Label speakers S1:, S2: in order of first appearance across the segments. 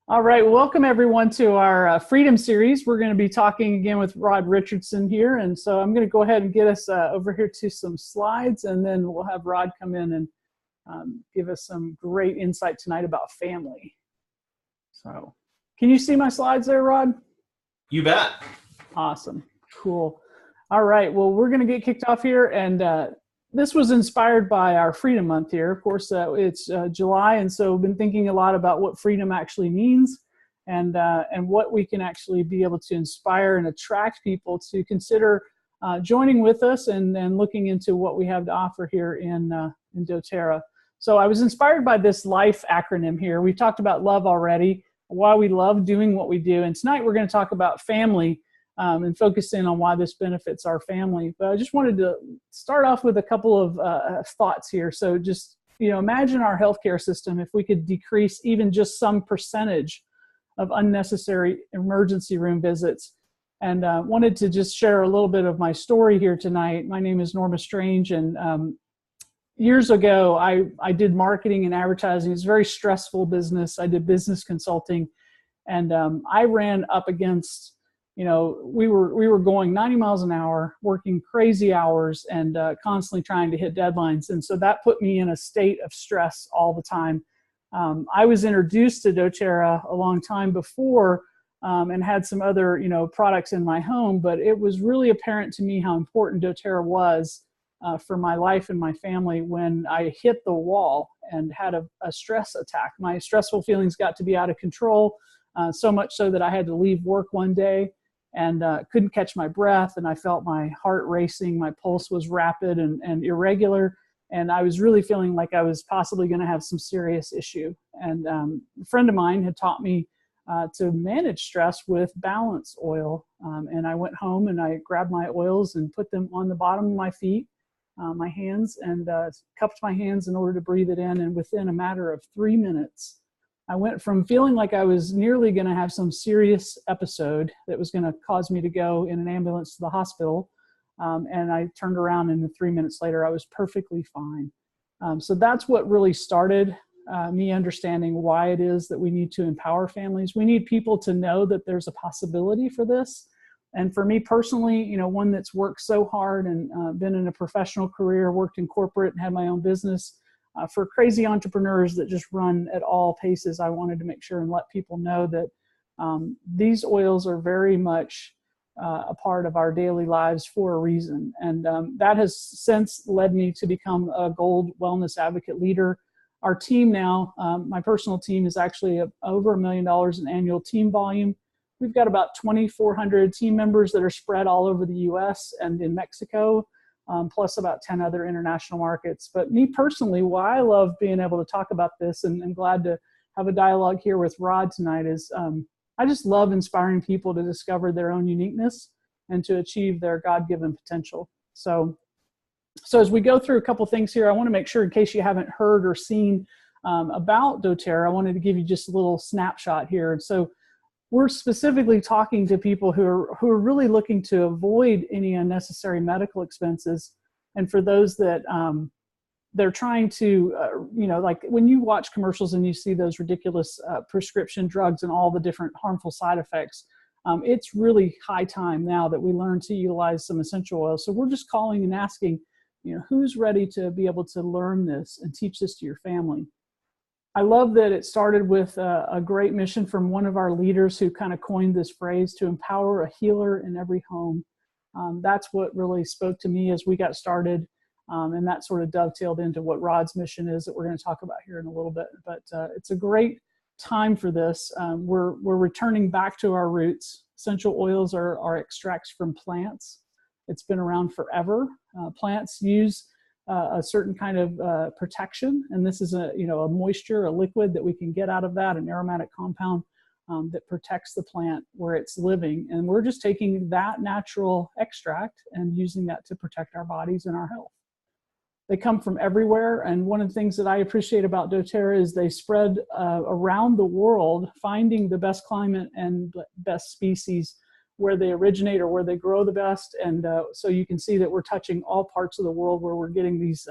S1: All right, welcome everyone to our Freedom series. We're going to be talking again with Rod Richardson here, and so I'm going to go ahead and get us over here to some slides, and then we'll have Rod come in and give us some great insight tonight about family. So, can you see my slides there, Rod?
S2: You bet.
S1: Awesome, cool. All right, well, we're going to get kicked off here, and this was inspired by our Freedom Month here. Of course, it's July, and so I've been thinking a lot about what freedom actually means and what we can actually be able to inspire and attract people to consider joining with us and looking into what we have to offer here in doTERRA. So I was inspired by this LIFE acronym here. We talked about love already, why we love doing what we do, and tonight we're going to talk about family. And focus in on why this benefits our family. But I just wanted to start off with a couple of thoughts here. So just, imagine our healthcare system, if we could decrease even just some percentage of unnecessary emergency room visits. And wanted to just share a little bit of my story here tonight. My name is Norma Strange, and years ago, I did marketing and advertising. It's a very stressful business. I did business consulting, and I ran up against we were going 90 miles an hour, working crazy hours, and constantly trying to hit deadlines. And so that put me in a state of stress all the time. I was introduced to doTERRA a long time before and had some other, products in my home, but it was really apparent to me how important doTERRA was for my life and my family when I hit the wall and had a stress attack. My stressful feelings got to be out of control, so much so that I had to leave work one day and couldn't catch my breath, and I felt my heart racing, my pulse was rapid and irregular, and I was really feeling like I was possibly going to have some serious issue. And a friend of mine had taught me to manage stress with balance oil, and I went home and I grabbed my oils and put them on the bottom of my feet, my hands, and cupped my hands in order to breathe it in, and within a matter of 3 minutes, I went from feeling like I was nearly going to have some serious episode that was going to cause me to go in an ambulance to the hospital, and I turned around, and 3 minutes later, I was perfectly fine. So that's what really started me understanding why it is that we need to empower families. We need people to know that there's a possibility for this. And for me personally, one that's worked so hard and been in a professional career, worked in corporate, and had my own business. For crazy entrepreneurs that just run at all paces, I wanted to make sure and let people know that these oils are very much a part of our daily lives for a reason. And that has since led me to become a gold wellness advocate leader. Our team now, my personal team, is actually over $1 million in annual team volume. We've got about 2,400 team members that are spread all over the US and in Mexico. Plus about 10 other international markets. But me personally, why I love being able to talk about this, and I'm glad to have a dialogue here with Rod tonight, is I just love inspiring people to discover their own uniqueness and to achieve their God-given potential. So as we go through a couple things here, I want to make sure, in case you haven't heard or seen about doTERRA, I wanted to give you just a little snapshot here. And so we're specifically talking to people who are really looking to avoid any unnecessary medical expenses. And for those that they're trying to, like when you watch commercials and you see those ridiculous prescription drugs and all the different harmful side effects, it's really high time now that we learn to utilize some essential oils. So we're just calling and asking, who's ready to be able to learn this and teach this to your family? I love that it started with a great mission from one of our leaders who kind of coined this phrase, to empower a healer in every home. That's what really spoke to me as we got started. And that sort of dovetailed into what Rod's mission is that we're going to talk about here in a little bit. But it's a great time for this. We're returning back to our roots. Essential oils are extracts from plants. It's been around forever. Plants use a certain kind of protection, and this is a moisture, a liquid that we can get out of that, an aromatic compound that protects the plant where it's living, and we're just taking that natural extract and using that to protect our bodies and our health. They come from everywhere, and one of the things that I appreciate about doTERRA is they spread around the world, finding the best climate and best species where they originate or where they grow the best. And so you can see that we're touching all parts of the world where we're getting these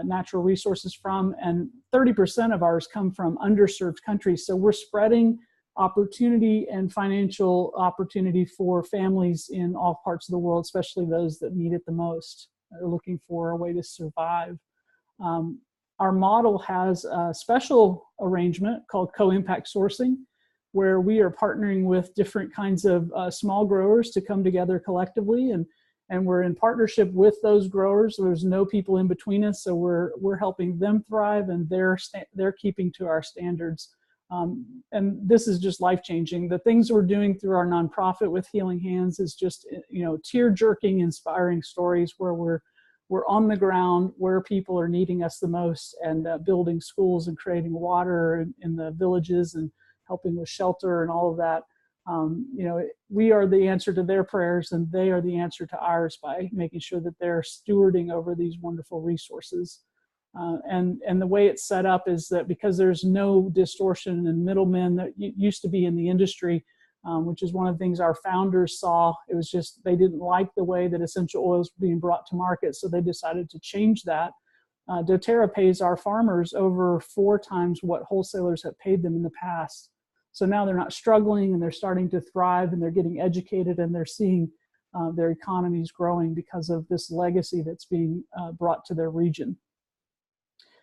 S1: natural resources from, and 30% of ours come from underserved countries. So we're spreading opportunity and financial opportunity for families in all parts of the world, especially those that need it the most. They're looking for a way to survive. Our model has a special arrangement called co-impact sourcing, where we are partnering with different kinds of small growers to come together collectively, and we're in partnership with those growers. There's no people in between us, so we're helping them thrive, and they're keeping to our standards. And this is just life-changing. The things we're doing through our nonprofit with Healing Hands is just, tear-jerking, inspiring stories where we're on the ground where people are needing us the most, and building schools and creating water in the villages and helping with shelter and all of that. We are the answer to their prayers, and they are the answer to ours by making sure that they're stewarding over these wonderful resources. And the way it's set up is that because there's no distortion and middlemen that used to be in the industry, which is one of the things our founders saw. It was just they didn't like the way that essential oils were being brought to market, so they decided to change that. doTERRA pays our farmers over 4 times what wholesalers have paid them in the past. So now they're not struggling, and they're starting to thrive, and they're getting educated, and they're seeing their economies growing because of this legacy that's being brought to their region.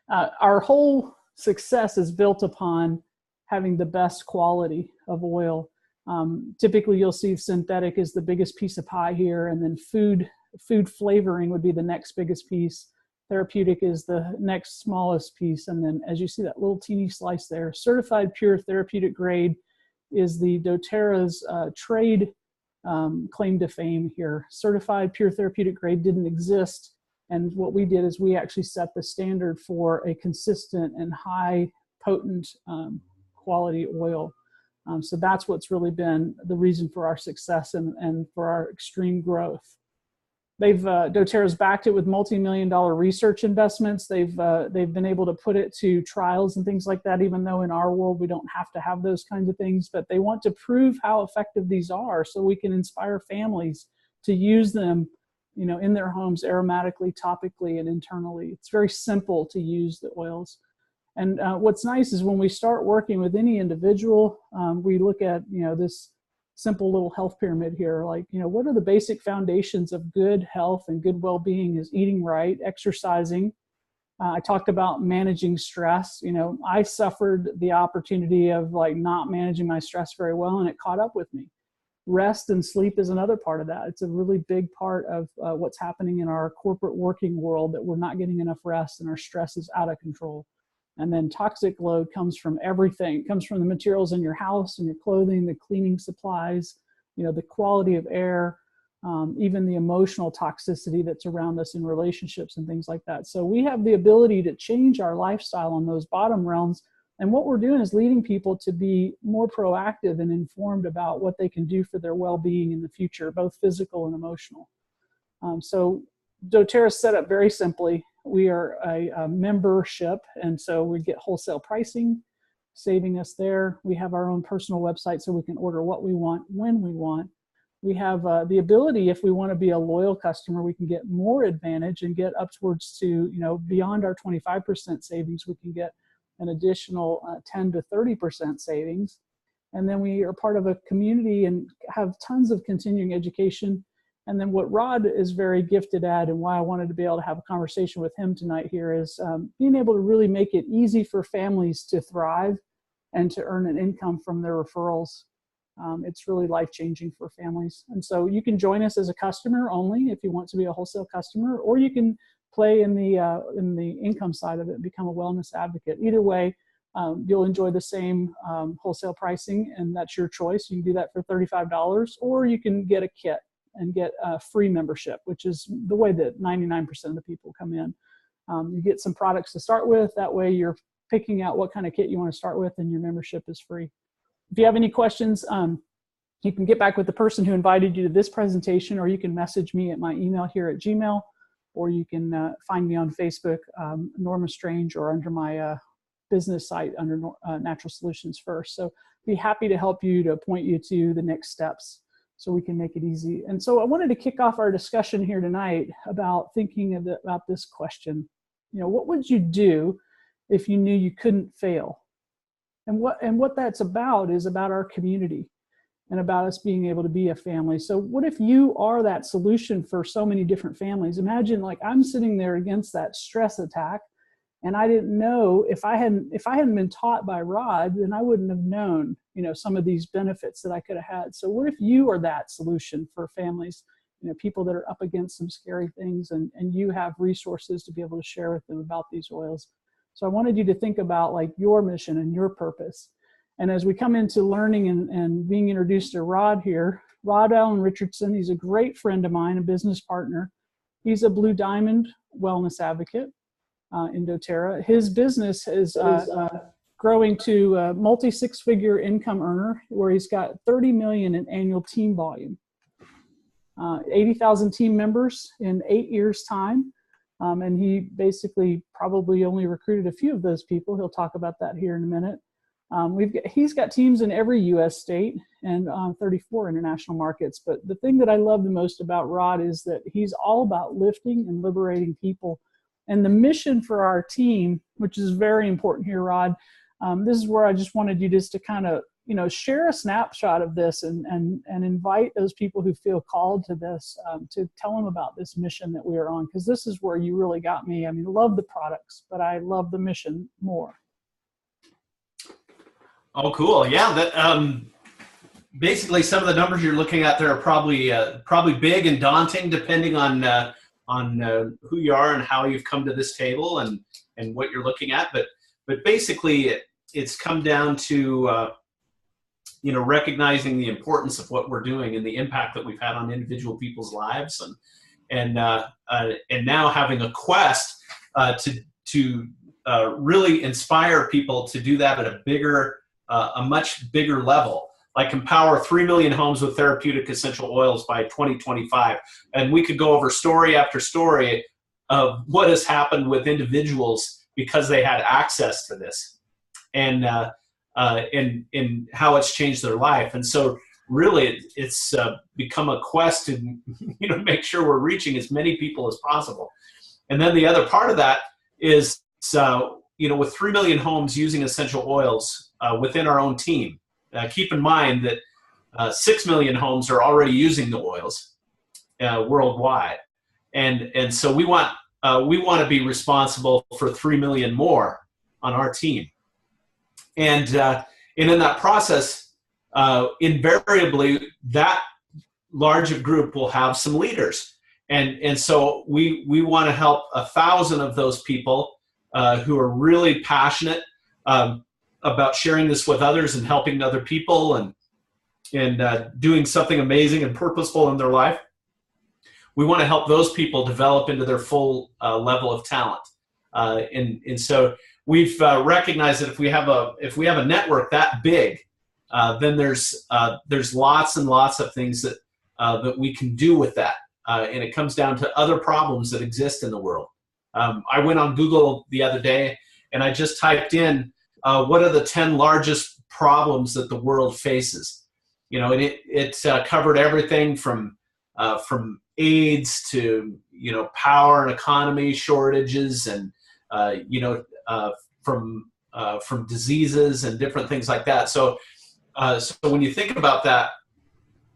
S1: Our whole success is built upon having the best quality of oil. Typically, you'll see synthetic is the biggest piece of pie here, and then food flavoring would be the next biggest piece. Therapeutic is the next smallest piece, and then as you see that little teeny slice there, certified pure therapeutic grade is the doTERRA's trade claim to fame here. Certified pure therapeutic grade didn't exist, and what we did is we actually set the standard for a consistent and high potent quality oil. So that's what's really been the reason for our success and for our extreme growth. doTERRA's backed it with multi-million-dollar research investments. They've been able to put it to trials and things like that, even though in our world we don't have to have those kinds of things. But they want to prove how effective these are, so we can inspire families to use them, in their homes aromatically, topically, and internally. It's very simple to use the oils. And what's nice is when we start working with any individual, we look at, this simple little health pyramid here. Like, what are the basic foundations of good health and good well-being? Is eating right, exercising. I talked about managing stress. I suffered the opportunity of not managing my stress very well, and it caught up with me. Rest and sleep is another part of that. It's a really big part of what's happening in our corporate working world, that we're not getting enough rest and our stress is out of control. And then toxic load comes from everything. It comes from the materials in your house and your clothing, the cleaning supplies, the quality of air, even the emotional toxicity that's around us in relationships and things like that. So we have the ability to change our lifestyle on those bottom realms. And what we're doing is leading people to be more proactive and informed about what they can do for their well-being in the future, both physical and emotional. So doTERRA is set up very simply. We are a membership, and so we get wholesale pricing, saving us there. We have our own personal website, so we can order what we want, when we want. We have the ability, if we want to be a loyal customer, we can get more advantage and get up towards to, beyond our 25% savings, we can get an additional 10 to 30% savings. And then we are part of a community and have tons of continuing education. And then what Rod is very gifted at, and why I wanted to be able to have a conversation with him tonight here, is being able to really make it easy for families to thrive and to earn an income from their referrals. It's really life-changing for families. And so you can join us as a customer only if you want to be a wholesale customer, or you can play in the income side of it and become a wellness advocate. Either way, you'll enjoy the same wholesale pricing, and that's your choice. You can do that for $35, or you can get a kit and get a free membership, which is the way that 99% of the people come in. You get some products to start with. That way you're picking out what kind of kit you want to start with, and your membership is free. If you have any questions, you can get back with the person who invited you to this presentation, or you can message me at my email here at Gmail, or you can find me on Facebook, Norma Strange, or under my business site under Natural Solutions First. So be happy to help you, to point you to the next steps, so we can make it easy. And so I wanted to kick off our discussion here tonight about thinking about this question. what would you do if you knew you couldn't fail? And what that's about is about our community and about us being able to be a family. So what if you are that solution for so many different families? Imagine, like, I'm sitting there against that stress attack, and I didn't know, if I hadn't been taught by Rod, then I wouldn't have known, some of these benefits that I could have had. So what if you are that solution for families, people that are up against some scary things, and you have resources to be able to share with them about these oils? So I wanted you to think about, like, your mission and your purpose. And as we come into learning and being introduced to Rod here, Rod Alan Richardson, he's a great friend of mine, a business partner. He's a Blue Diamond wellness advocate in doTERRA. His business is growing to a multi-six-figure income earner, where he's got 30 million in annual team volume, 80,000 team members in 8 years' time. And he basically probably only recruited a few of those people. He'll talk about that here in a minute. He's got teams in every U.S. state and 34 international markets. But the thing that I love the most about Rod is that he's all about lifting and liberating people. And the mission for our team, which is very important here, Rod, this is where I just wanted you just to kind of, share a snapshot of this and invite those people who feel called to this, to tell them about this mission that we are on, because this is where you really got me. I mean, I love the products, but I love the mission more.
S2: Oh, cool. Yeah. That, basically some of the numbers you're looking at there are probably big and daunting, depending on who you are and how you've come to this table and what you're looking at. But basically it's come down to, recognizing the importance of what we're doing and the impact that we've had on individual people's lives, and now having a quest to really inspire people to do that at a much bigger level, like empower 3 million homes with therapeutic essential oils by 2025. And we could go over story after story of what has happened with individuals because they had access to this, and how it's changed their life. And so really it's become a quest to make sure we're reaching as many people as possible. And then the other part of that is, with 3 million homes using essential oils within our own team, keep in mind that 6 million homes are already using the oils worldwide. And so we want to be responsible for 3 million more on our team. And in that process, invariably, that large group will have some leaders. And so we want to help 1,000 of those people who are really passionate about sharing this with others and helping other people and doing something amazing and purposeful in their life. We want to help those people develop into their full level of talent. And so we've recognized that if we have a network that big, then there's lots and lots of things that we can do with that, and it comes down to other problems that exist in the world. I went on Google the other day and I just typed in what are the 10 largest problems that the world faces. And it covered everything from AIDS to power and economy shortages, and from diseases and different things like that. So when you think about that,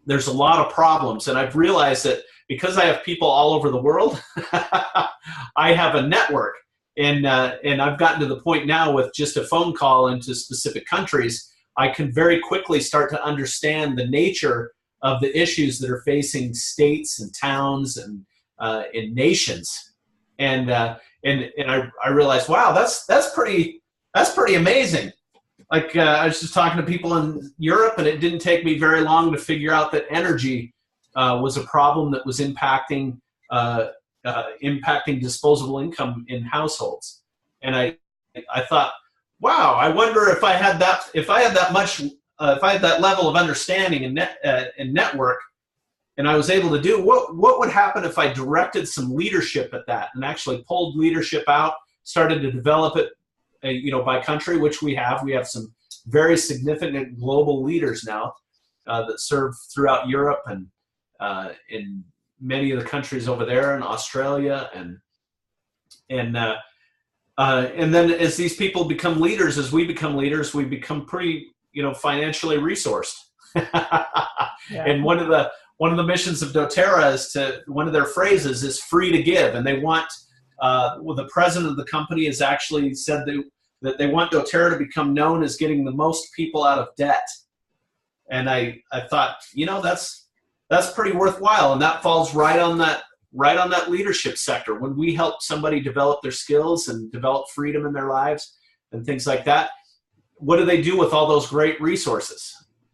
S2: there's a lot of problems. And I've realized that because I have people all over the world, I have a network. And I've gotten to the point now with just a phone call into specific countries, I can very quickly start to understand the nature of the issues that are facing states and towns and nations. And I realized, wow, that's pretty amazing. Like I was just talking to people in Europe, and it didn't take me very long to figure out that energy was a problem that was impacting disposable income in households. And I thought, wow, I wonder if I had that level of understanding and network, and I was able to do what would happen if I directed some leadership at that and actually pulled leadership out, started to develop it, by country, which we have. We have some very significant global leaders now that serve throughout Europe and in many of the countries over there in Australia, and And then as these people become leaders, as we become leaders, we become pretty, financially resourced.
S1: Yeah.
S2: And one of the missions of doTERRA is one of their phrases is free to give. And they want, the president of the company has actually said that they want doTERRA to become known as getting the most people out of debt. And I thought, that's pretty worthwhile. And that falls right on that leadership sector. When we help somebody develop their skills and develop freedom in their lives and things like that, what do they do with all those great resources?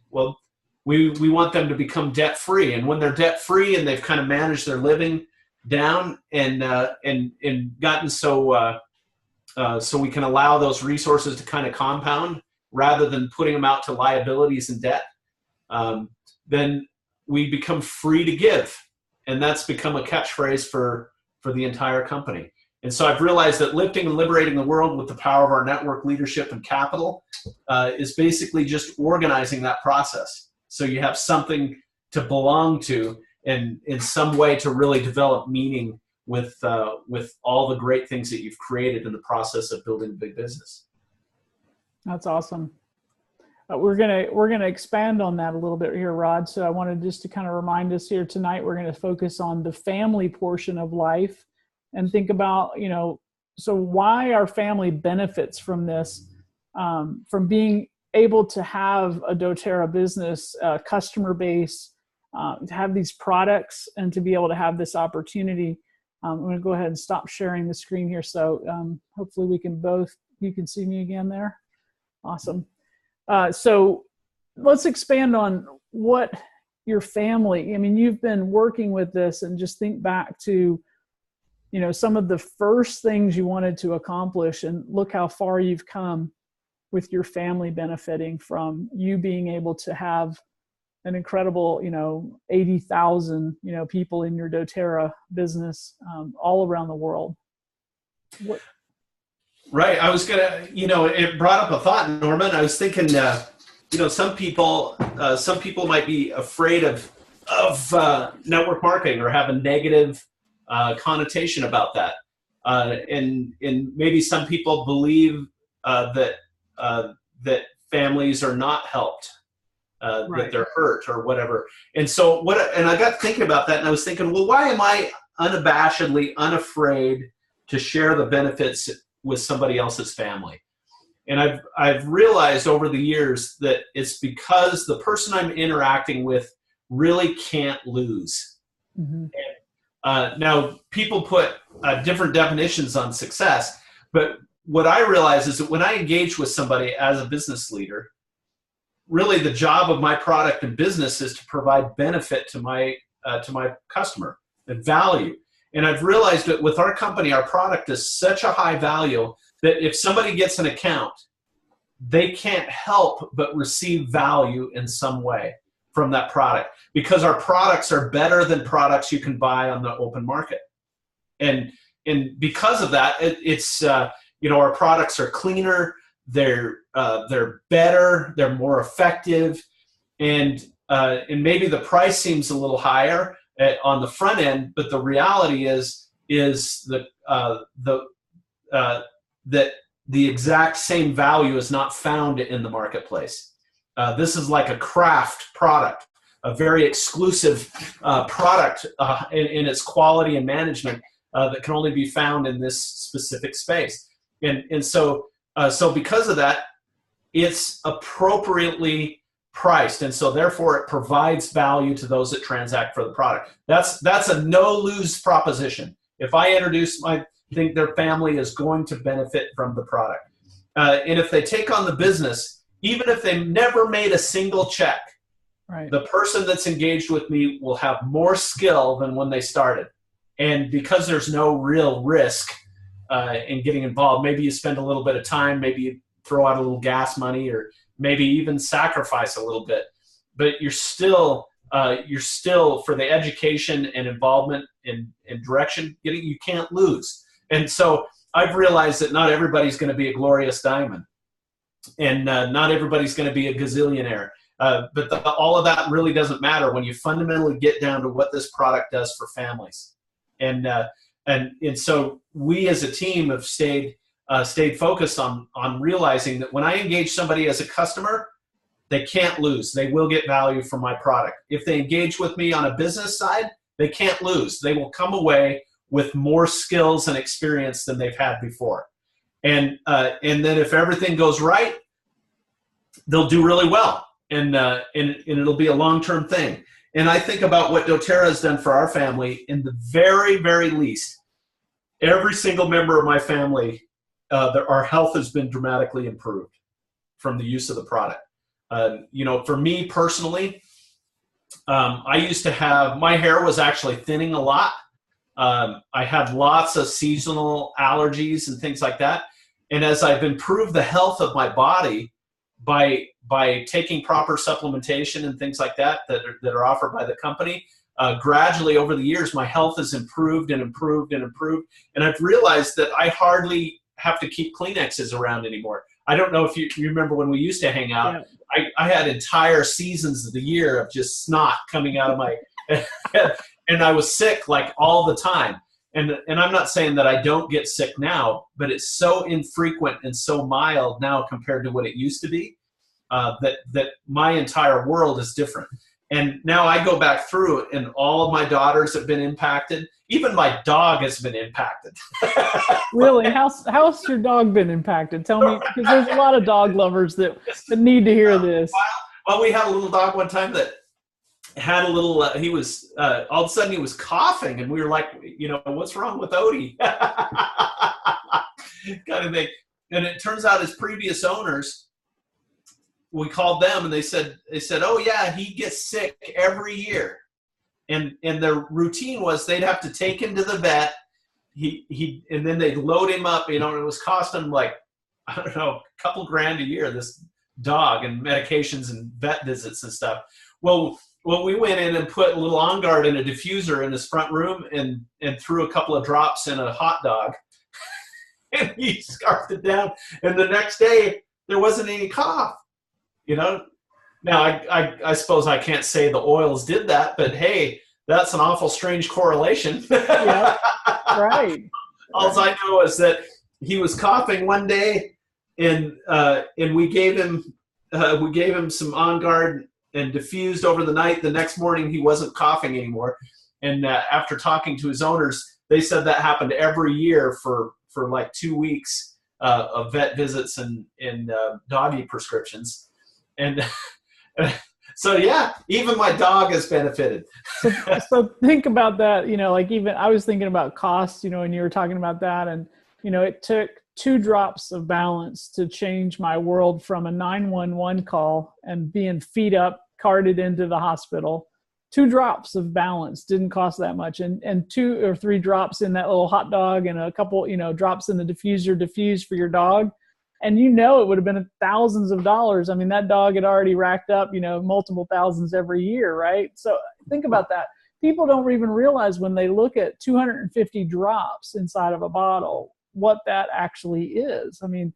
S2: Well, we want them to become debt free. And when they're debt free and they've kind of managed their living down and gotten so we can allow those resources to kind of compound rather than putting them out to liabilities and debt, then we become free to give. And that's become a catchphrase for the entire company. And so I've realized that lifting and liberating the world with the power of our network, leadership, and capital is basically just organizing that process. So you have something to belong to and in some way to really develop meaning with all the great things that you've created in the process of building a big business.
S1: That's awesome. We're gonna expand on that a little bit here, Rod. So I wanted just to kind of remind us here tonight, we're going to focus on the family portion of life and think about, so why our family benefits from this, from being able to have a doTERRA business, customer base, to have these products and to be able to have this opportunity. I'm going to go ahead and stop sharing the screen here. So hopefully you can see me again there. Awesome. So let's expand on what your family, you've been working with this, and just think back to, some of the first things you wanted to accomplish, and look how far you've come with your family benefiting from you being able to have an incredible, 80,000, people in your doTERRA business, all around the world.
S2: Right. I was gonna, it brought up a thought, Norman. I was thinking, some people might be afraid of network marketing or have a negative connotation about that, and maybe some people believe that families are not helped,
S1: Right.
S2: that they're hurt or whatever. And so and I got thinking about that, and I was thinking, well, why am I unabashedly unafraid to share the benefits with somebody else's family? And I've realized over the years that it's because the person I'm interacting with really can't lose. Mm-hmm. And, now, people put different definitions on success, but what I realize is that when I engage with somebody as a business leader, really the job of my product and business is to provide benefit to my customer and value. And I've realized that with our company, our product is such a high value that if somebody gets an account, they can't help but receive value in some way from that product, because our products are better than products you can buy on the open market. And because of that, it's our products are cleaner, they're better, they're more effective, and maybe the price seems a little higher on the front end, but the reality is that the exact same value is not found in the marketplace. This is like a craft product, a very exclusive product in its quality and management that can only be found in this specific space. And so because of that, it's appropriately priced, and so therefore it provides value to those that transact for the product. That's a no-lose proposition. If I introduce think their family is going to benefit from the product. And if they take on the business, even if they never made a single check, right, the person that's engaged with me will have more skill than when they started. And because there's no real risk in getting involved, maybe you spend a little bit of time, maybe you throw out a little gas money, or maybe even sacrifice a little bit, but you're still for the education and involvement and direction you can't lose. And so I've realized that not everybody's going to be a glorious diamond, and not everybody's going to be a gazillionaire. But all of that really doesn't matter when you fundamentally get down to what this product does for families. And so we as a team have stayed stayed focused on realizing that when I engage somebody as a customer, they can't lose. They will get value from my product. If they engage with me on a business side, they can't lose. They will come away with more skills and experience than they've had before. And then if everything goes right, they'll do really well. And it'll be a long-term thing. And I think about what doTERRA has done for our family. In the very, very least, every single member of my family, our health has been dramatically improved from the use of the product. For me personally, I used to have, my hair was actually thinning a lot. I had lots of seasonal allergies and things like that. And as I've improved the health of my body by taking proper supplementation and things like that are offered by the company, gradually over the years, my health has improved and improved and improved. And I've realized that I hardly have to keep Kleenexes around anymore. I don't know if you remember when we used to hang out. Yeah. I had entire seasons of the year of just snot coming out of my head, and I was sick like all the time. And I'm not saying that I don't get sick now, but it's so infrequent and so mild now compared to what it used to be, that my entire world is different. And now I go back through, and all of my daughters have been impacted. Even my dog has been impacted.
S1: Really? How's your dog been impacted? Tell me, because there's a lot of dog lovers that need to hear this.
S2: Well, we had a little dog one time that had a little, he was, all of a sudden he was coughing, and we were like, what's wrong with Odie? Kind of thing. And it turns out his previous owners, we called them, and they said, oh yeah, he gets sick every year. And their routine was they'd have to take him to the vet. And then they'd load him up, and it was costing them like, I don't know, a couple grand a year, this dog, and medications and vet visits and stuff. Well, we went in and put a little On Guard in a diffuser in his front room and threw a couple of drops in a hot dog, and he scarfed it down. And the next day there wasn't any cough. Now I suppose I can't say the oils did that, but hey, that's an awful strange correlation.
S1: Yeah, right.
S2: All I know is that he was coughing one day, and we gave him some On Guard and diffused over the night. The next morning he wasn't coughing anymore. And after talking to his owners, they said that happened every year for like 2 weeks of vet visits and doggy prescriptions. And so yeah, even my dog has benefited.
S1: So think about that, like even I was thinking about cost, and you were talking about that, and it took 2 drops of balance to change my world from a 911 call and being feet up, carted into the hospital. 2 drops of balance didn't cost that much, and 2 or 3 drops in that little hot dog, and a couple, drops in the diffuser diffused for your dog. And it would have been thousands of dollars. I mean, that dog had already racked up, multiple thousands every year, right? So think about that. People don't even realize when they look at 250 drops inside of a bottle, what that actually is. I mean,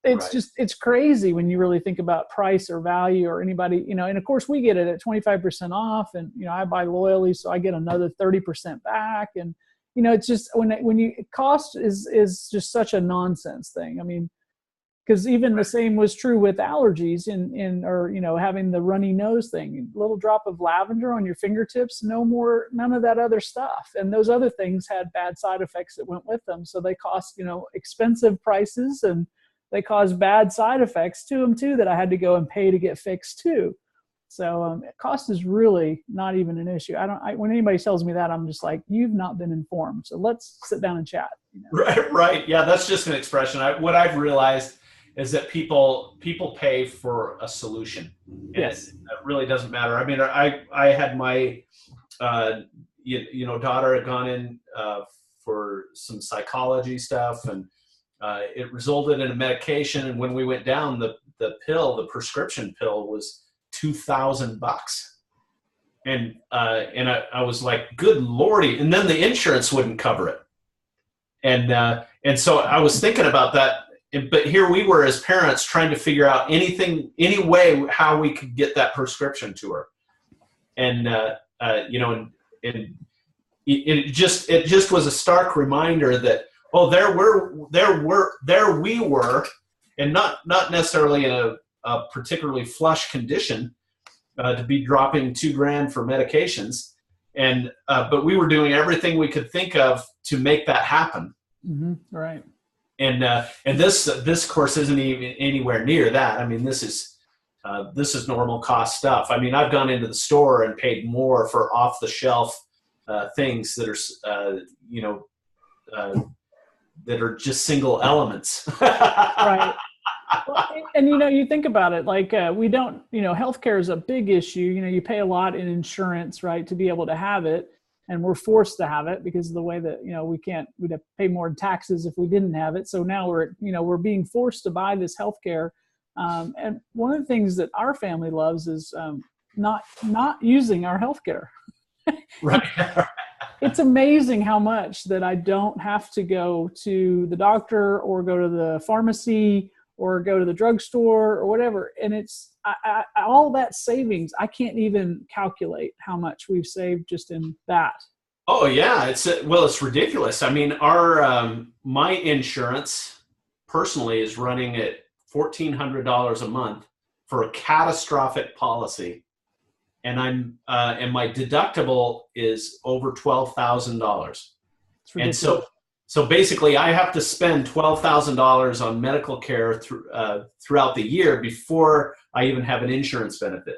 S1: it's right. It's crazy when you really think about price or value or anybody, and of course we get it at 25% off, and, I buy loyally, so I get another 30% back. And, it's just cost is just such a nonsense thing. I mean, because even the same was true with allergies or having the runny nose thing. A little drop of lavender on your fingertips, none of that other stuff. And those other things had bad side effects that went with them. So they cost, expensive prices, and they caused bad side effects to them too that I had to go and pay to get fixed too. So cost is really not even an issue. When anybody tells me that, I'm just like, you've not been informed. So let's sit down and chat.
S2: Right. Yeah, that's just an expression. What I've realized is that people pay for a solution. And
S1: yes.
S2: It really doesn't matter. I mean, I had my, daughter had gone in for some psychology stuff, and it resulted in a medication. And when we went down, the prescription pill was $2,000. And I was like, good Lordy. And then the insurance wouldn't cover it. And so I was thinking about that. But here we were as parents trying to figure out any way how we could get that prescription to her. And, and it just was a stark reminder that Oh, there we were, and not necessarily in a particularly flush condition to be dropping $2,000 for medications, and but we were doing everything we could think of to make that happen.
S1: Mm-hmm. Right.
S2: And this course isn't even anywhere near that. I mean, this is normal cost stuff. I mean, I've gone into the store and paid more for off the shelf things that are that are just single elements.
S1: Right. Well, and you think about it, like we don't, healthcare is a big issue. You pay a lot in insurance, right, to be able to have it, and we're forced to have it because of the way that we'd have to pay more in taxes if we didn't have it. So now we're being forced to buy this healthcare. And one of the things that our family loves is not using our healthcare.
S2: Right.
S1: It's amazing how much that I don't have to go to the doctor or go to the pharmacy or go to the drugstore or whatever. And it's all that savings. I can't even calculate how much we've saved just in that.
S2: Oh yeah, it's ridiculous. I mean, my insurance personally is running at $1,400 a month for a catastrophic policy, and and my deductible is over $12,000. And so basically, I have to spend $12,000 on medical care throughout the year before I even have an insurance benefit.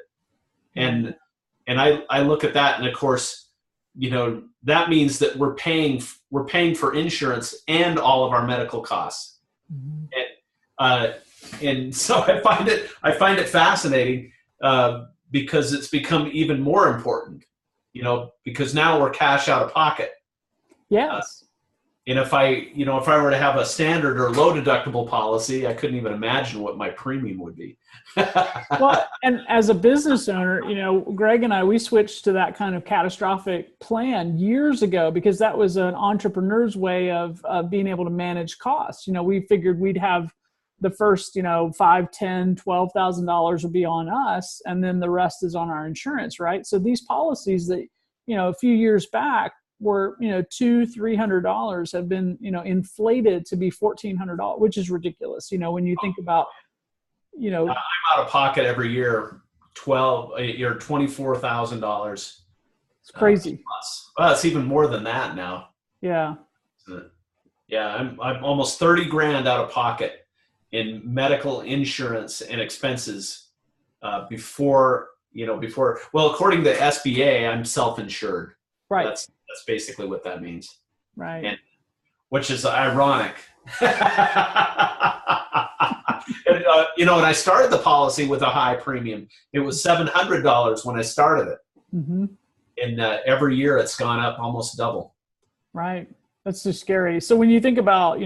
S2: And I look at that, and of course, that means that we're paying for insurance and all of our medical costs. Mm-hmm. And so I find it fascinating because it's become even more important, because now we're cash out of pocket.
S1: Yes.
S2: And if I were to have a standard or low deductible policy, I couldn't even imagine what my premium would be.
S1: Well, and as a business owner, Greg and I, we switched to that kind of catastrophic plan years ago because that was an entrepreneur's way of being able to manage costs. We figured we'd have the first, $5,000, $10,000, $12,000 will be on us, and then the rest is on our insurance, right? So these policies that, a few years back were, $200-$300 have been, inflated to be $1,400, which is ridiculous. When you think about, I'm
S2: out of pocket every year, $24,000.
S1: It's crazy.
S2: Well, it's even more than that now.
S1: Yeah.
S2: Yeah, I'm almost $30,000 out of pocket in medical insurance and expenses before, according to SBA, I'm self-insured.
S1: Right.
S2: That's basically what that means.
S1: Right.
S2: And, which is ironic. And, and I started the policy with a high premium. It was $700 when I started it. Mm-hmm. And every year it's gone up almost double.
S1: Right. That's just scary. So when you think about,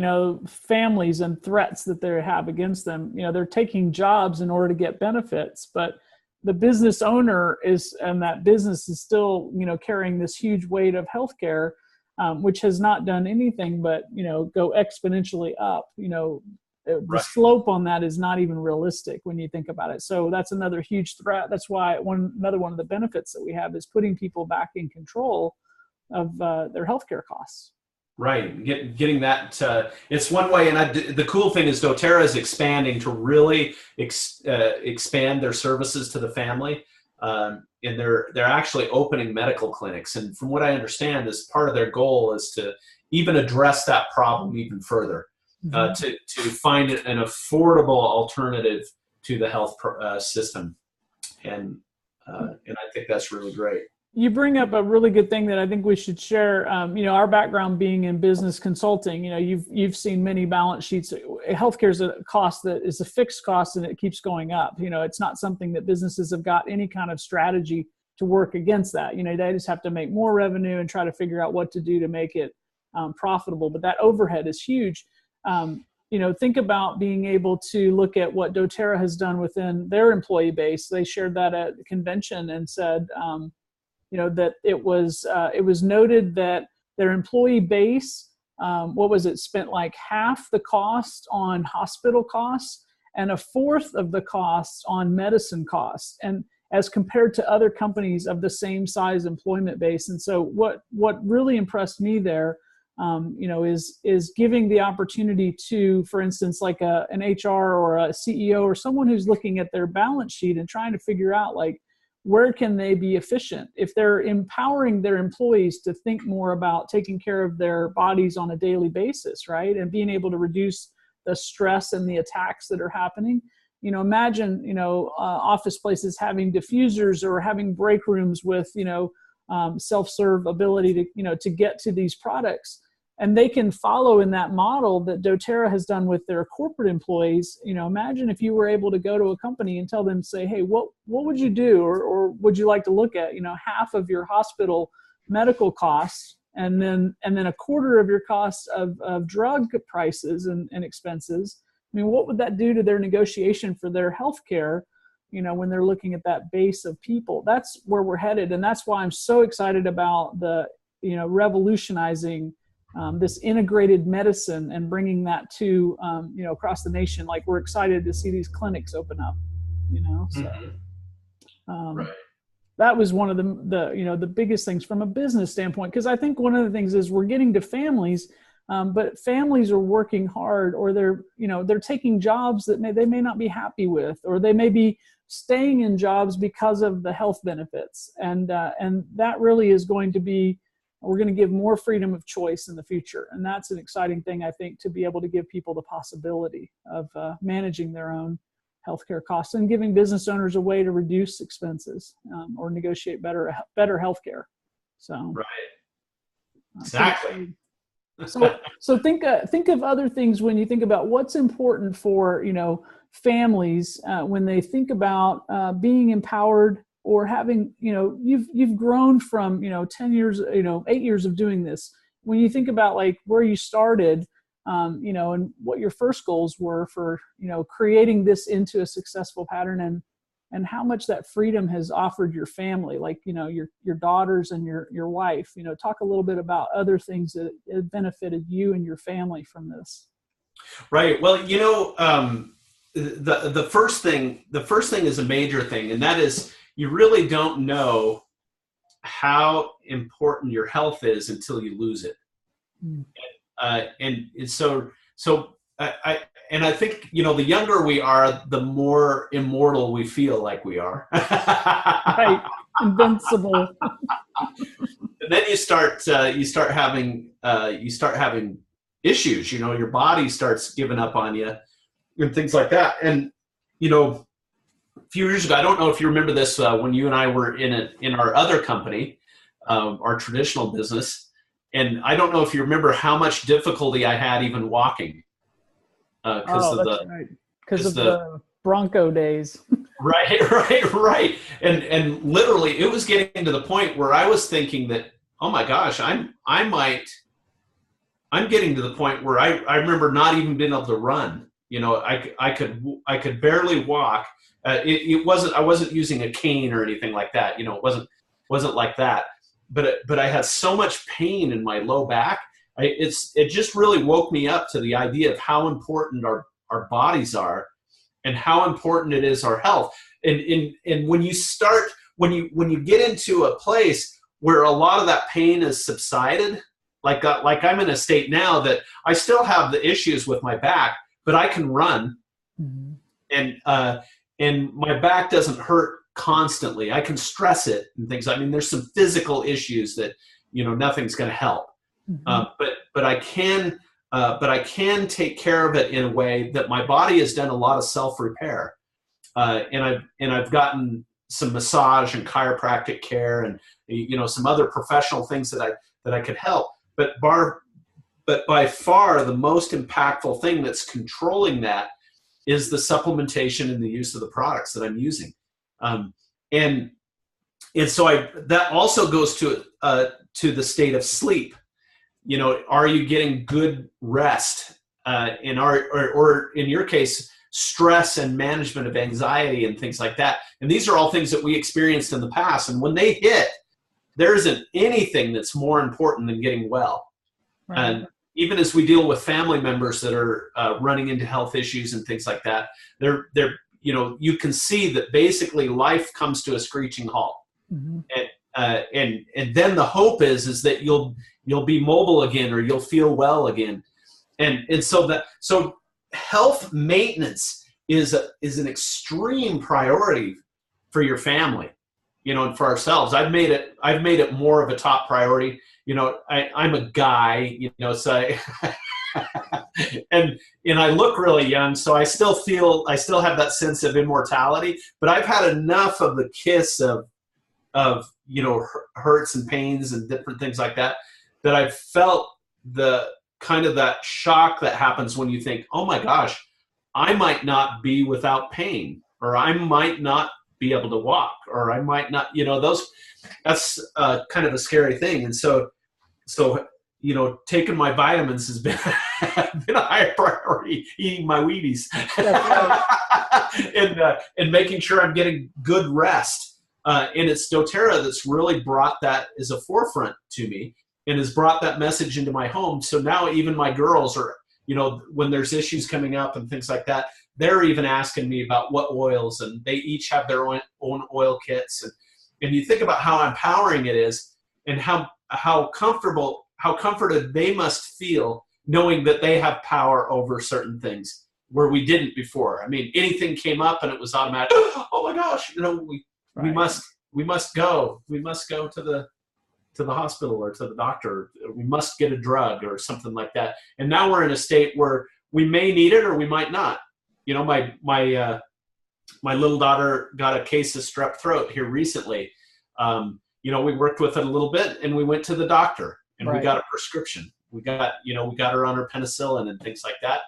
S1: families and threats that they have against them, they're taking jobs in order to get benefits, but the business owner and that business is still, carrying this huge weight of healthcare, which has not done anything but, go exponentially up. The slope on that is not even realistic when you think about it. So that's another huge threat. That's why another one of the benefits that we have is putting people back in control of their healthcare costs.
S2: Right, getting that. It's one way, and the cool thing is doTERRA is expanding to really expand their services to the family, and they're actually opening medical clinics. And from what I understand, is part of their goal is to even address that problem even further, to find an affordable alternative to the health system, and I think that's really great.
S1: You bring up a really good thing that I think we should share. Our background being in business consulting, you've seen many balance sheets. Healthcare is a cost that is a fixed cost and it keeps going up. It's not something that businesses have got any kind of strategy to work against that. They just have to make more revenue and try to figure out what to do to make it profitable. But that overhead is huge. Think about being able to look at what doTERRA has done within their employee base. They shared that at the convention and said, that it was noted that their employee base, spent like half the cost on hospital costs and a fourth of the costs on medicine costs, and as compared to other companies of the same size employment base. And so what really impressed me there is giving the opportunity to, for instance, like an HR or a CEO or someone who's looking at their balance sheet and trying to figure out like, where can they be efficient? If they're empowering their employees to think more about taking care of their bodies on a daily basis, right? And being able to reduce the stress and the attacks that are happening. Imagine, office places having diffusers or having break rooms with, self-serve ability to get to these products. And they can follow in that model that doTERRA has done with their corporate employees. Imagine if you were able to go to a company and tell them, say, hey, what would you do? Or would you like to look at, half of your hospital medical costs and then a quarter of your costs of drug prices and expenses? I mean, what would that do to their negotiation for their healthcare, when they're looking at that base of people? That's where we're headed. And that's why I'm so excited about the, revolutionizing this integrated medicine and bringing that to, across the nation. Like, we're excited to see these clinics open up, so
S2: Right.
S1: That was one of the biggest things from a business standpoint. Because I think one of the things is we're getting to families, but families are working hard, or they're taking jobs that they may not be happy with, or they may be staying in jobs because of the health benefits. And that really is going to be, we're going to give more freedom of choice in the future. And that's an exciting thing, I think, to be able to give people the possibility of managing their own healthcare costs and giving business owners a way to reduce expenses or negotiate better healthcare. So,
S2: right. Exactly.
S1: So think of other things when you think about what's important for, families when they think about being empowered, or having, you've grown from, 10 years, 8 years of doing this. When you think about like where you started, and what your first goals were for, creating this into a successful pattern, and how much that freedom has offered your family, like, your daughters and your wife, talk a little bit about other things that have benefited you and your family from this.
S2: Right. Well, the first thing is a major thing, and that is, you really don't know how important your health is until you lose it. Mm. And so I think, the younger we are, the more immortal we feel like we are.
S1: Right. Invincible.
S2: And then you start having issues, your body starts giving up on you and things like that. And, a few years ago, I don't know if you remember this, when you and I were in our other company, our traditional business, and I don't know if you remember how much difficulty I had even walking because of the
S1: Bronco days.
S2: Right. And literally, it was getting to the point where I was thinking that, oh my gosh, I'm getting to the point where I remember not even being able to run. I could barely walk. I wasn't using a cane or anything like that. It wasn't like that. But I had so much pain in my low back. It just really woke me up to the idea of how important our bodies are, and how important it is our health. And when you get into a place where a lot of that pain has subsided, like I'm in a state now that I still have the issues with my back, but I can run. Mm-hmm. And my back doesn't hurt constantly. I can stress it and things. I mean, there's some physical issues that, nothing's going to help. Mm-hmm. But I can take care of it in a way that my body has done a lot of self-repair. And I've gotten some massage and chiropractic care and, some other professional things that I could help. But by far the most impactful thing that's controlling that is the supplementation and the use of the products that I'm using. And so that also goes to the state of sleep. Are you getting good rest? Or in your case, stress and management of anxiety and things like that. And these are all things that we experienced in the past. And when they hit, there isn't anything that's more important than getting well. Right. And even as we deal with family members that are running into health issues and things like that, you can see that basically life comes to a screeching halt. Mm-hmm. and then the hope is that you'll be mobile again, or you'll feel well again. And so health maintenance is an extreme priority for your family, and for ourselves. I've made it more of a top priority. I'm a guy, so and I look really young, so I still have that sense of immortality, but I've had enough of the kiss of hurts and pains and different things like that I've felt the kind of that shock that happens when you think, oh my gosh, I might not be without pain, or I might not be able to walk, or I might not, that's kind of a scary thing. And so taking my vitamins has been a higher priority, eating my Wheaties, and making sure I'm getting good rest. And it's doTERRA that's really brought that as a forefront to me, and has brought that message into my home. So now even my girls are, when there's issues coming up and things like that, they're even asking me about what oils, and they each have their own oil kits. And you think about how empowering it is, and how comforted they must feel knowing that they have power over certain things where we didn't before. I mean, anything came up and it was automatic. Oh my gosh, we must go to the hospital or to the doctor. We must get a drug or something like that. And now we're in a state where we may need it or we might not. My little daughter got a case of strep throat here recently. We worked with it a little bit, and we went to the doctor, and we got a prescription. We got her on her penicillin and things like that,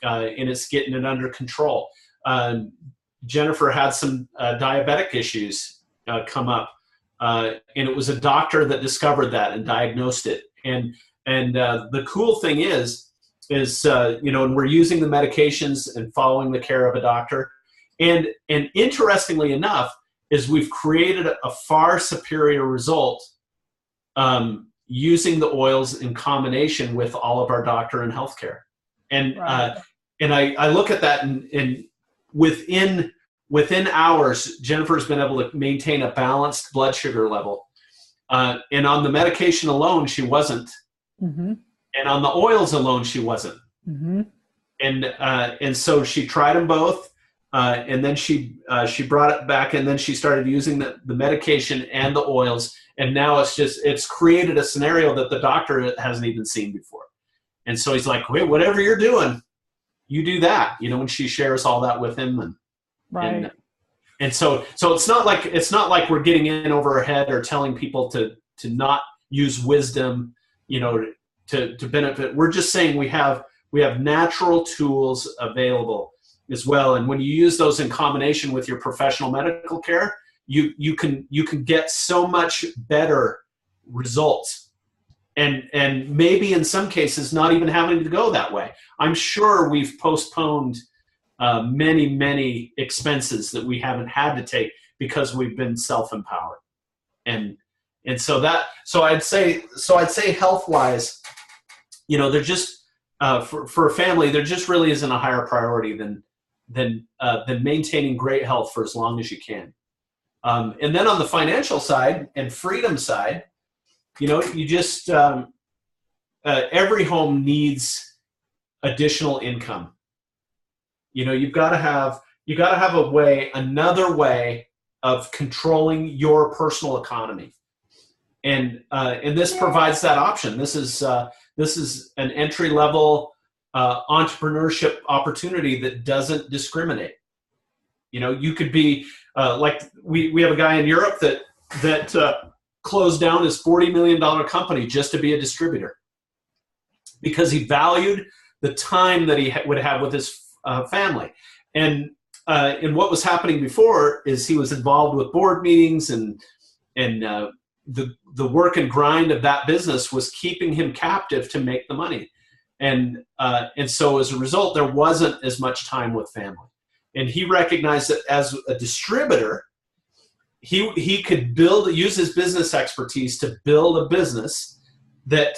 S2: and it's getting it under control. Jennifer had some diabetic issues come up. And it was a doctor that discovered that and diagnosed it. And the cool thing is and we're using the medications and following the care of a doctor. And interestingly enough, is we've created a far superior result using the oils in combination with all of our doctor and healthcare. And I look at that, and within hours, Jennifer's been able to maintain a balanced blood sugar level. And on the medication alone, she wasn't. Mm-hmm. And on the oils alone, she wasn't. Mm-hmm. And so she tried them both. And then she brought it back, and then she started using the medication and the oils. And now it's created a scenario that the doctor hasn't even seen before. And so he's like, wait, whatever you're doing, you do that, and she shares all that with him. And so it's not like we're getting in over our head or telling people to not use wisdom, to benefit. We're just saying we have natural tools available as well. And when you use those in combination with your professional medical care, you can get so much better results. And maybe in some cases not even having to go that way. I'm sure we've postponed many expenses that we haven't had to take because we've been self-empowered. And so I'd say health-wise, they're just for a family, there just really isn't a higher priority than maintaining great health for as long as you can. And then on the financial side and freedom side, you just every home needs additional income. You've got to have another way of controlling your personal economy, and this provides that option. This is an entry level entrepreneurship opportunity that doesn't discriminate. You could be like we have a guy in Europe that closed down his $40 million company just to be a distributor because he valued the time that he would have with his family. And what was happening before is he was involved with board meetings, and the work and grind of that business was keeping him captive to make the money. And so as a result, there wasn't as much time with family. And he recognized that as a distributor, he could use his business expertise to build a business that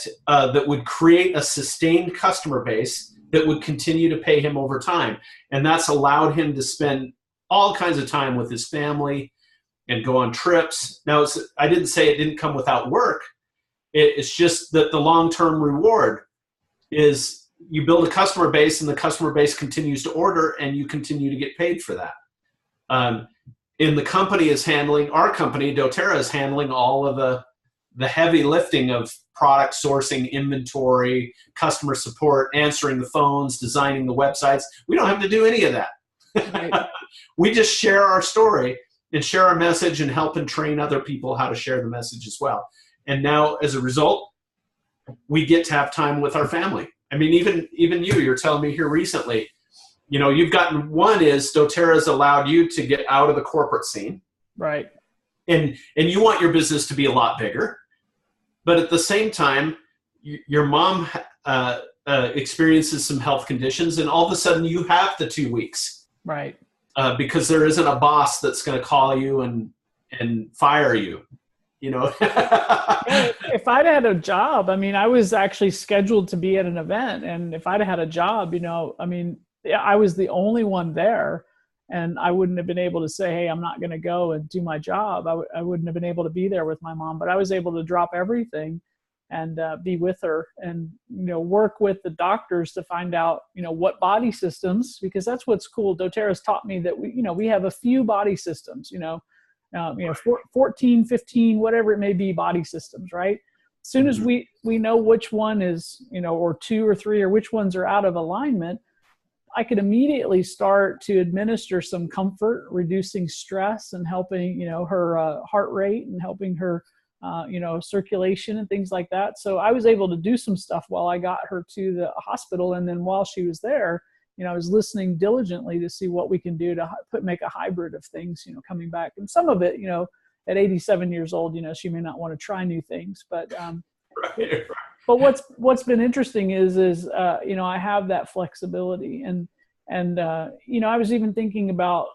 S2: would create a sustained customer base that would continue to pay him over time. And that's allowed him to spend all kinds of time with his family and go on trips. Now, I didn't say it didn't come without work. It's just that the long-term reward is you build a customer base, and the customer base continues to order, and you continue to get paid for that. And the company is handling, our company, doTERRA, is handling all of the heavy lifting of product sourcing, inventory, customer support, answering the phones, designing the websites. We don't have to do any of that. Right. We just share our story and share our message and help and train other people how to share the message as well. And now, as a result, we get to have time with our family. I mean, even you're telling me here recently, you know, you've gotten, one is doTERRA has allowed you to get out of the corporate scene.
S1: Right.
S2: And you want your business to be a lot bigger. But at the same time, your mom experiences some health conditions, and all of a sudden you have the 2 weeks.
S1: Right.
S2: Because there isn't a boss that's going to call you and fire you. You know,
S1: if I'd had a job, I mean, I was actually scheduled to be at an event, and if I'd had a job, you know, I mean, I was the only one there, and I wouldn't have been able to say, hey, I'm not going to go and do my job. I wouldn't have been able to be there with my mom, but I was able to drop everything and be with her, and, you know, work with the doctors to find out, you know, what body systems, because that's what's cool. doTERRA's taught me that we have a few body systems, 14, 15, whatever it may be, body systems, right? As soon as we know which one is, or 2 or 3, or which ones are out of alignment, I could immediately start to administer some comfort, reducing stress, and helping, her heart rate, and helping her, circulation and things like that. So I was able to do some stuff while I got her to the hospital. And then while she was there, I was listening diligently to see what we can do to make a hybrid of things, coming back. And some of it, at 87 years old, she may not want to try new things, but,
S2: right.
S1: But what's been interesting is I have that flexibility, and I was even thinking about,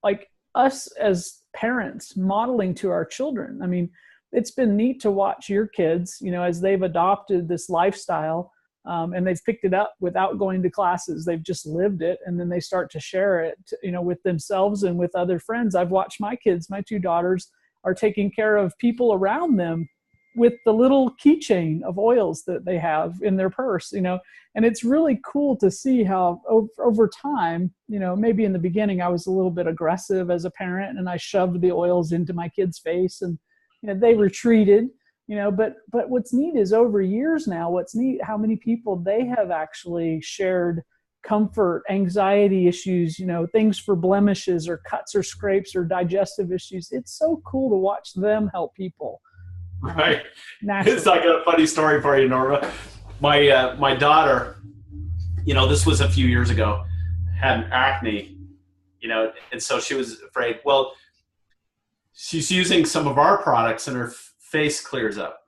S1: like, us as parents modeling to our children. I mean, it's been neat to watch your kids, as they've adopted this lifestyle, and they've picked it up without going to classes. They've just lived it, and then they start to share it, with themselves and with other friends. I've watched my kids, my 2 daughters, are taking care of people around them with the little keychain of oils that they have in their purse, and it's really cool to see how over time, maybe in the beginning I was a little bit aggressive as a parent, and I shoved the oils into my kids' face, and they retreated, but what's neat is over years now, how many people they have actually shared comfort, anxiety issues, things for blemishes or cuts or scrapes or digestive issues. It's so cool to watch them help people.
S2: Right.
S1: Naturally.
S2: It's like a funny story for you, Norma. My daughter, this was a few years ago, had acne, and so she was afraid. Well, she's using some of our products, and her face clears up.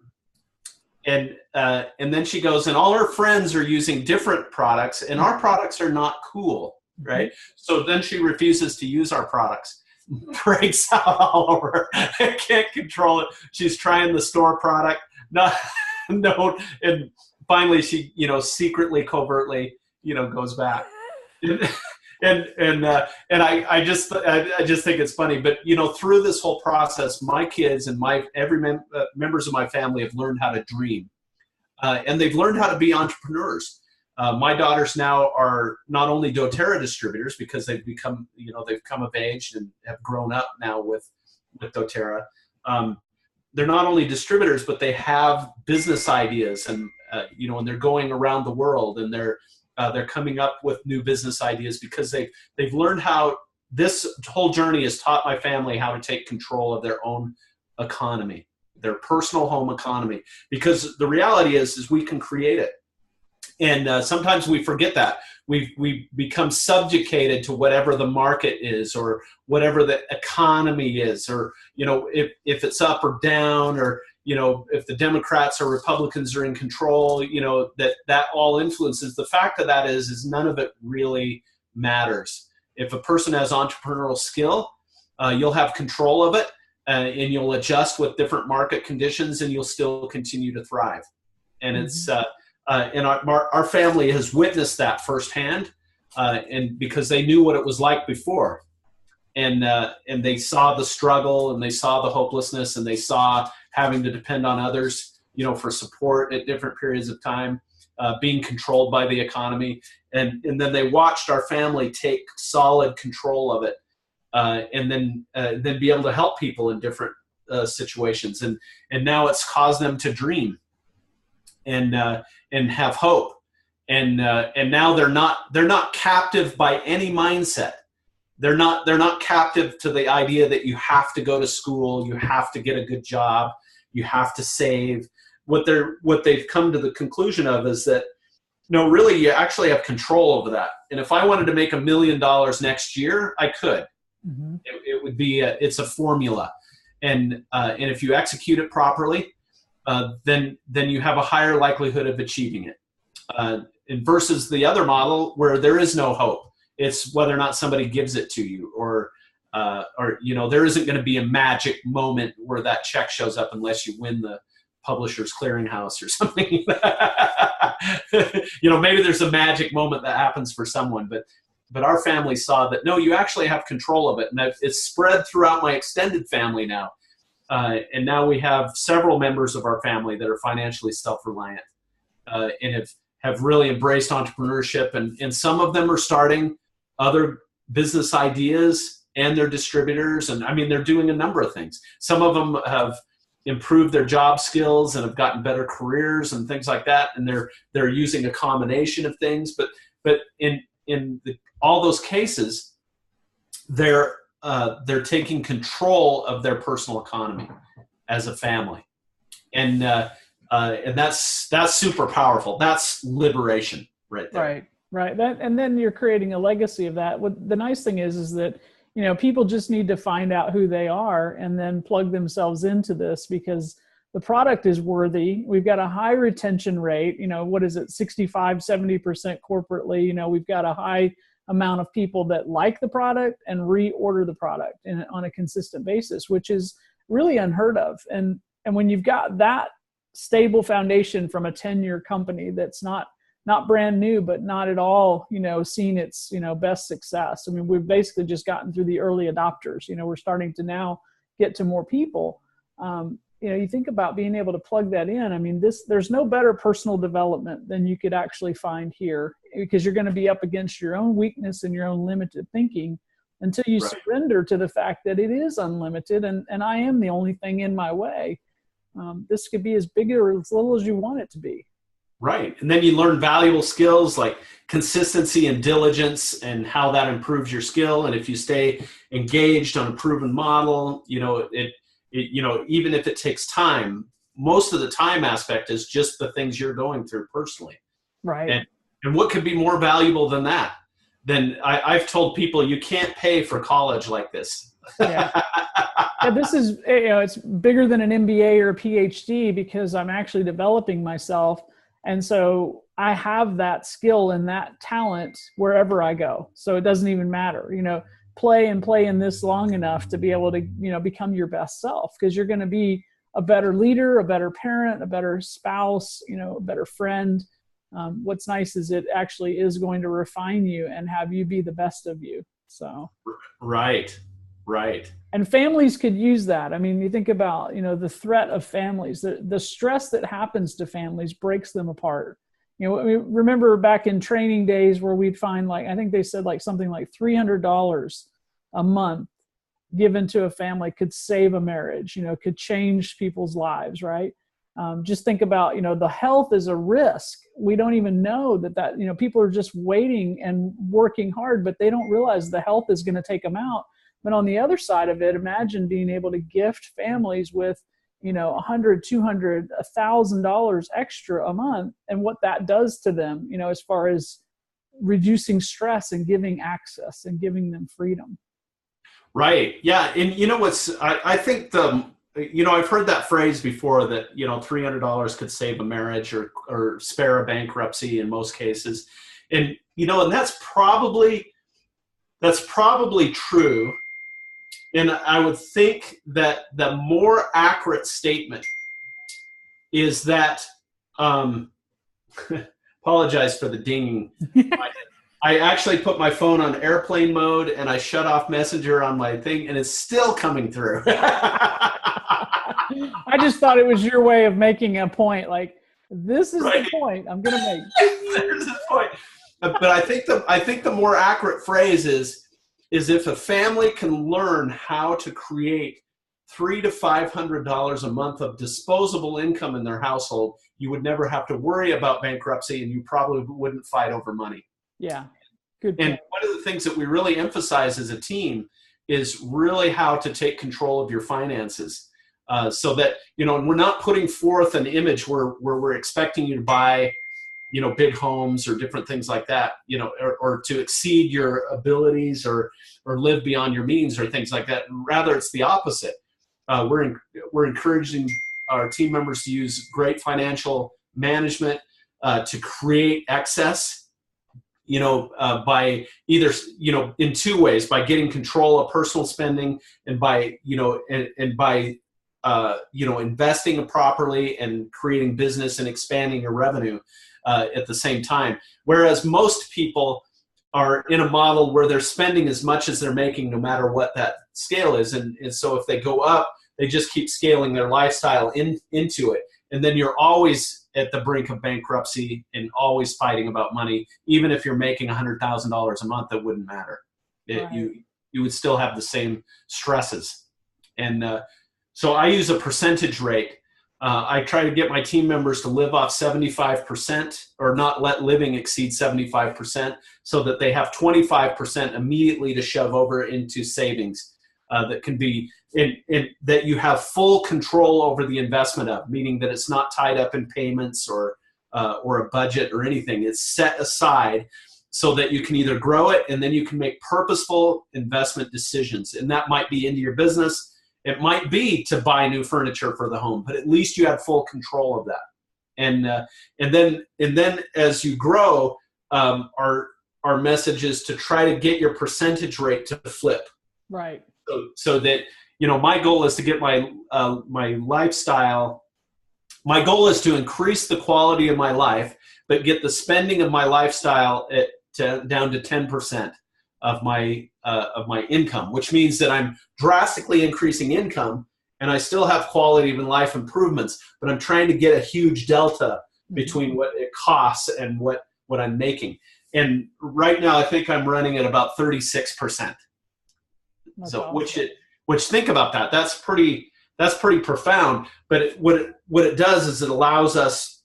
S2: And then she goes, and all her friends are using different products, and our products are not cool, right? So then she refuses to use our products. Breaks out all over. I can't control it. She's trying the store product. No, and finally she, secretly, covertly, goes back. And I just think it's funny. But through this whole process, my kids and members of my family have learned how to dream, and they've learned how to be entrepreneurs. My daughters now are not only doTERRA distributors, because they've become, they've come of age and have grown up now with doTERRA. They're not only distributors, but they have business ideas, and and they're going around the world, and they're coming up with new business ideas, because they've learned how this whole journey has taught my family how to take control of their own economy, their personal home economy, because the reality is we can create it. And sometimes we forget that. We become subjugated to whatever the market is, or whatever the economy is, or, if it's up or down, or, if the Democrats or Republicans are in control, that all influences. The fact of that is none of it really matters. If a person has entrepreneurial skill, you'll have control of it, and you'll adjust with different market conditions, and you'll still continue to thrive. And it's, and our family has witnessed that firsthand, and because they knew what it was like before. and they saw the struggle, and they saw the hopelessness, and they saw having to depend on others, for support at different periods of time, being controlled by the economy. And then they watched our family take solid control of it, and then be able to help people in different situations. And now it's caused them to dream and have hope. And now they're not captive by any mindset. They're not captive to the idea that you have to go to school, you have to get a good job, you have to save. What they've come to the conclusion of is that, no, really, you actually have control over that. And if I wanted to make $1 million next year, I could. Mm-hmm. It would be it's a formula, and if you execute it properly, then you have a higher likelihood of achieving it. And versus the other model where there is no hope. It's whether or not somebody gives it to you, or there isn't going to be a magic moment where that check shows up unless you win the Publishers Clearinghouse or something. Maybe there's a magic moment that happens for someone, but our family saw that, no, you actually have control of it. And it's spread throughout my extended family now. And now we have several members of our family that are financially self-reliant, and have really embraced entrepreneurship. And some of them are starting other business ideas, and they're distributors. And they're doing a number of things. Some of them have improved their job skills and have gotten better careers and things like that. And they're using a combination of things, but in all those cases, they're taking control of their personal economy as a family. And that's super powerful. That's liberation right there.
S1: Right. And then you're creating a legacy of that. What the nice thing is that, people just need to find out who they are and then plug themselves into this, because the product is worthy. We've got a high retention rate, 65, 70% corporately. We've got a high amount of people that like the product and reorder the product on a consistent basis, which is really unheard of. And when you've got that stable foundation from a 10-year company that's not brand new, but not at all, seen its, best success. We've basically just gotten through the early adopters. We're starting to now get to more people. You think about being able to plug that in. There's no better personal development than you could actually find here, because you're going to be up against your own weakness and your own limited thinking until you surrender to the fact that it is unlimited and I am the only thing in my way. This could be as big or as little as you want it to be.
S2: Right. And then you learn valuable skills like consistency and diligence, and how that improves your skill. And if you stay engaged on a proven model, even if it takes time, most of the time aspect is just the things you're going through personally.
S1: Right.
S2: And what could be more valuable than that? Then I've told people, you can't pay for college like this.
S1: Yeah. This is, it's bigger than an MBA or a PhD, because I'm actually developing myself. And so I have that skill and that talent wherever I go. So it doesn't even matter, play in this long enough to be able to, become your best self, because you're going to be a better leader, a better parent, a better spouse, a better friend. What's nice is it actually is going to refine you and have you be the best of you. So. Right. And families could use that. You think about, the threat of families, the stress that happens to families breaks them apart. Remember back in training days where we'd find, I think they said something like $300 a month given to a family could save a marriage, could change people's lives, right? Just think about, the health is a risk. We don't even know that, people are just waiting and working hard, but they don't realize the health is going to take them out. But on the other side of it, imagine being able to gift families with, $100, $200, $1,000 extra a month, and what that does to them, as far as reducing stress and giving access and giving them freedom.
S2: Right. Yeah. And I think I've heard that phrase before that, $300 could save a marriage or spare a bankruptcy in most cases. And, and that's probably true. And I would think that the more accurate statement is that, apologize for the dinging. I actually put my phone on airplane mode and I shut off Messenger on my thing, and it's still coming through.
S1: I just thought it was your way of making a point. Like, this is the point I'm going to make.
S2: There's the point. But I think the more accurate phrase is if a family can learn how to create $300 to $500 a month of disposable income in their household, you would never have to worry about bankruptcy, and you probably wouldn't fight over money.
S1: Yeah, good
S2: point. And one of the things that we really emphasize as a team is really how to take control of your finances, so that, you know, we're not putting forth an image where we're expecting you to buy, you know, big homes or different things like that, you know, or to exceed your abilities or live beyond your means or things like that. Rather, it's the opposite. We're encouraging our team members to use great financial management to create excess, you know, by either, you know, in two ways: by getting control of personal spending, and by, you know, and by you know, investing properly and creating business and expanding your revenue at the same time. Whereas most people are in a model where they're spending as much as they're making, no matter what that scale is. And so if they go up, they just keep scaling their lifestyle into it. And then you're always at the brink of bankruptcy and always fighting about money. Even if you're making $100,000 a month, it wouldn't matter.
S1: Right.
S2: You would still have the same stresses. And so I use a percentage rate. I try to get my team members to live off 75%, or not let living exceed 75%, so that they have 25% immediately to shove over into savings that can be that you have full control over the investment of, meaning that it's not tied up in payments or a budget or anything. It's set aside so that you can either grow it, and then you can make purposeful investment decisions. And that might be into your business. It might be to buy new furniture for the home, but at least you have full control of that. And then as you grow, our message is to try to get your percentage rate to flip.
S1: Right.
S2: So that, you know, my goal is to get my lifestyle. My goal is to increase the quality of my life, but get the spending of my lifestyle down to 10% of my income, which means that I'm drastically increasing income, and I still have quality of life improvements, but I'm trying to get a huge delta between what it costs and what I'm making. And right now, I think I'm running at about 36%.
S1: That's
S2: so
S1: awesome.
S2: which think about that. That's pretty profound. But what it does is it allows us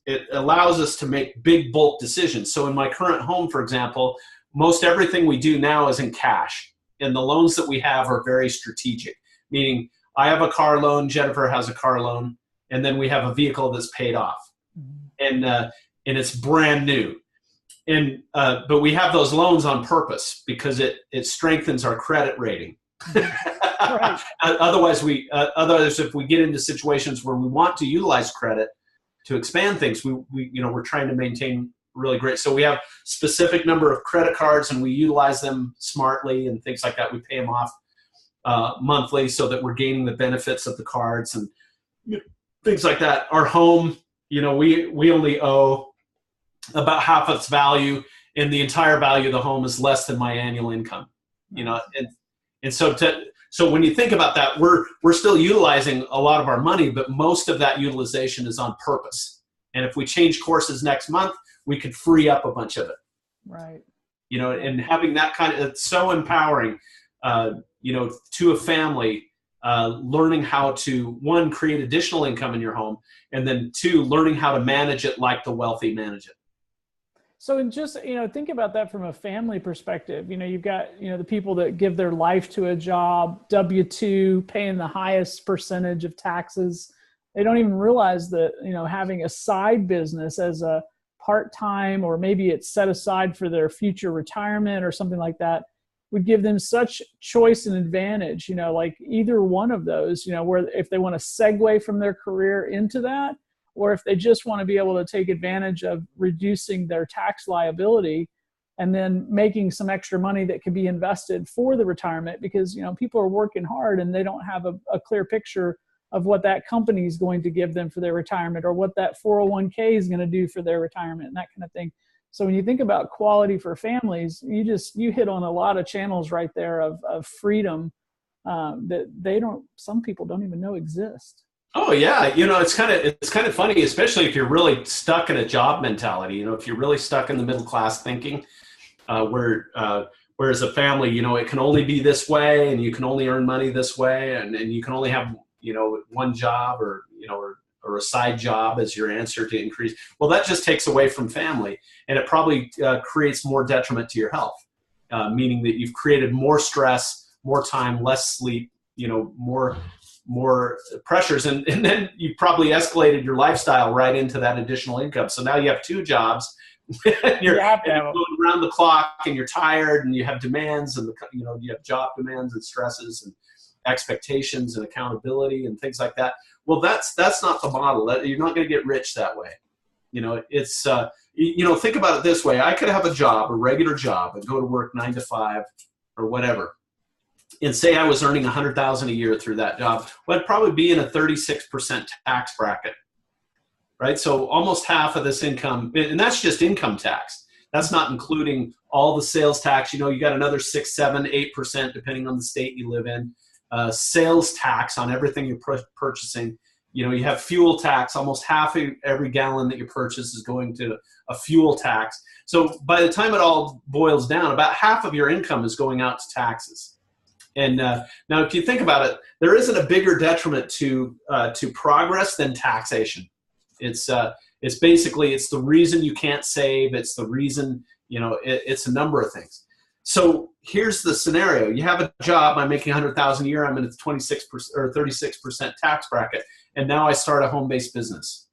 S2: to make big bulk decisions. So in my current home, for example, most everything we do now is in cash, and the loans that we have are very strategic, meaning I have a car loan, Jennifer has a car loan, and then we have a vehicle that's paid off, and it's brand new. And but we have those loans on purpose because it strengthens our credit rating.
S1: Right.
S2: Otherwise, if we get into situations where we want to utilize credit to expand things, we're trying to maintain really great. So we have specific number of credit cards, and we utilize them smartly and things like that. We pay them off monthly so that we're gaining the benefits of the cards and things like that. Our home, you know, we only owe about half its value, and the entire value of the home is less than my annual income. You know, and so when you think about that, we're still utilizing a lot of our money, but most of that utilization is on purpose. And if we change courses next month, we could free up a bunch of it.
S1: Right.
S2: You know, and having that it's so empowering, you know, to a family, learning how to, one, create additional income in your home, and then two, learning how to manage it like the wealthy manage it.
S1: So just, you know, think about that from a family perspective. You know, you've got, you know, the people that give their life to a job, W-2, paying the highest percentage of taxes. They don't even realize that, you know, having a side business as a part-time, or maybe it's set aside for their future retirement or something like that, would give them such choice and advantage, you know, like either one of those, you know, where if they want to segue from their career into that, or if they just want to be able to take advantage of reducing their tax liability and then making some extra money that can be invested for the retirement, because, you know, people are working hard and they don't have a clear picture of what that company is going to give them for their retirement, or what that 401k is going to do for their retirement, and that kind of thing. So when you think about quality for families, you hit on a lot of channels right there of freedom that some people don't even know exist.
S2: Oh yeah, it's kind of funny, especially if you're really stuck in a job mentality. If you're really stuck in the middle class thinking, whereas a family, it can only be this way, and you can only earn money this way, and you can only have one job or a side job as your answer to increase. Well, that just takes away from family, and it probably creates more detriment to your health, meaning that you've created more stress, more time, less sleep, more pressures, and then you probably escalated your lifestyle right into that additional income. So now you have two jobs, you're going around the clock, and you're tired, and you have demands, and you have job demands and stresses and expectations and accountability and things like that. Well, that's not the model. You're not going to get rich that way. It's think about it this way. I could have a regular job, and go to work 9 to 5 or whatever, and say I was earning $100,000 a year through that job. Well, I'd probably be in a 36% tax bracket, right? So almost half of this income, and that's just income tax. That's not including all the sales tax. You got another 6, 7, 8%, depending on the state you live in. Sales tax on everything you're purchasing. You have fuel tax. Almost half of every gallon that you purchase is going to a fuel tax. So by the time it all boils down, about half of your income is going out to taxes. And now, if you think about it, there isn't a bigger detriment to progress than taxation. It's basically, it's the reason you can't save. It's the reason, it's a number of things. So here's the scenario. You have a job, I'm making $100,000 a year, I'm in a 26% or 36% tax bracket, and now I start a home-based business.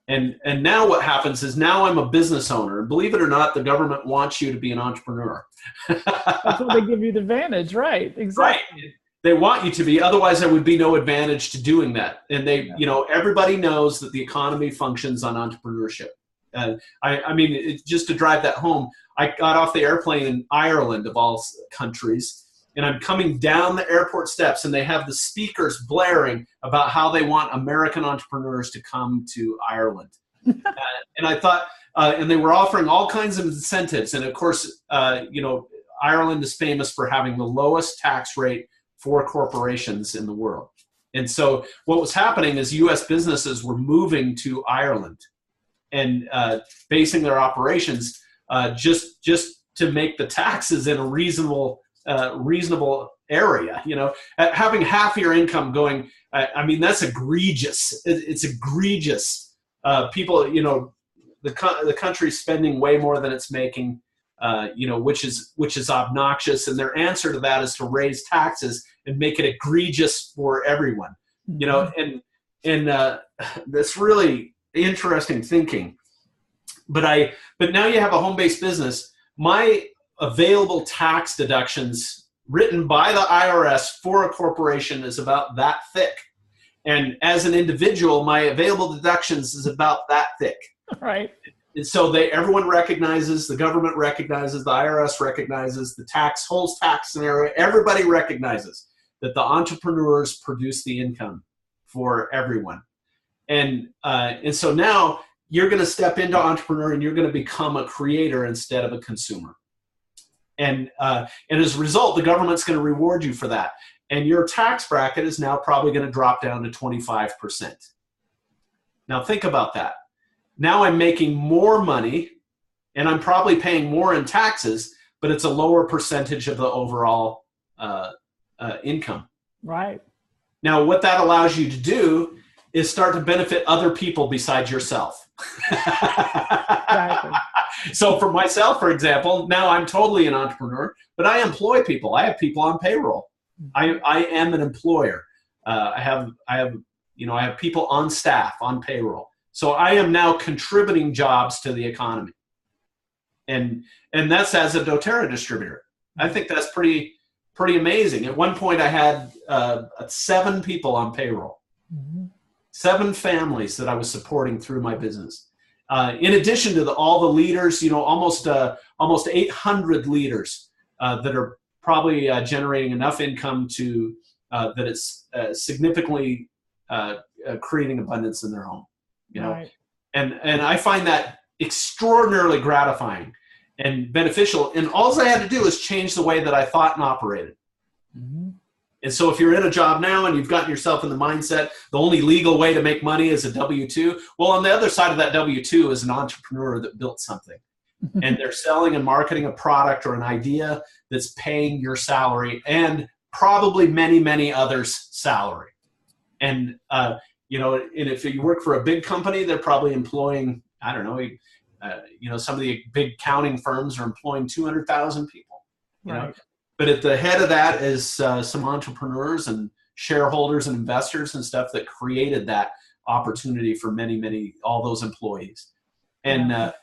S2: And now what happens is, now I'm a business owner. And believe it or not, the government wants you to be an entrepreneur.
S1: That's what they give you the advantage, right? Exactly.
S2: Right. They want you to be, otherwise there would be no advantage to doing that. And everybody knows that the economy functions on entrepreneurship. Just to drive that home, I got off the airplane in Ireland, of all countries, and I'm coming down the airport steps, and they have the speakers blaring about how they want American entrepreneurs to come to Ireland. And I thought, and they were offering all kinds of incentives. And of course, Ireland is famous for having the lowest tax rate for corporations in the world. And so what was happening is U.S. businesses were moving to Ireland and basing their operations just to make the taxes in a reasonable area. Having half your income going, that's egregious. It's egregious. People, the country's spending way more than it's making, which is obnoxious. And their answer to that is to raise taxes and make it egregious for everyone. And that's really interesting thinking. But now you have a home-based business. My available tax deductions written by the IRS for a corporation is about that thick. And as an individual, my available deductions is about that thick.
S1: Right.
S2: And so everyone recognizes, the government recognizes, the IRS recognizes, the whole tax scenario, everybody recognizes that the entrepreneurs produce the income for everyone. And so now you're going to step into entrepreneur, and you're going to become a creator instead of a consumer. And as a result, the government's going to reward you for that. And your tax bracket is now probably going to drop down to 25%. Now think about that. Now I'm making more money, and I'm probably paying more in taxes, but it's a lower percentage of the overall income.
S1: Right.
S2: Now what that allows you to do is start to benefit other people besides yourself.
S1: Exactly.
S2: So for myself, for example, now I'm totally an entrepreneur, but I employ people. I have people on payroll. I am an employer. I have people on staff, on payroll. So I am now contributing jobs to the economy. And that's as a doTERRA distributor. I think that's pretty amazing. At one point I had 7 people on payroll. Mm-hmm. 7 families that I was supporting through my business. In addition to all the leaders, almost 800 leaders that are probably generating enough income to that it's significantly creating abundance in their home.
S1: Right.
S2: And I find that extraordinarily gratifying and beneficial. And all I had to do is change the way that I thought and operated.
S1: Mm-hmm.
S2: And so if you're in a job now and you've gotten yourself in the mindset, the only legal way to make money is a W-2, well, on the other side of that W-2 is an entrepreneur that built something. And they're selling and marketing a product or an idea that's paying your salary and probably many, many others' salary. And, and if you work for a big company, they're probably employing, I don't know, some of the big accounting firms are employing 200,000 people. You know? But at the head of that is some entrepreneurs and shareholders and investors and stuff that created that opportunity for many, all those employees. And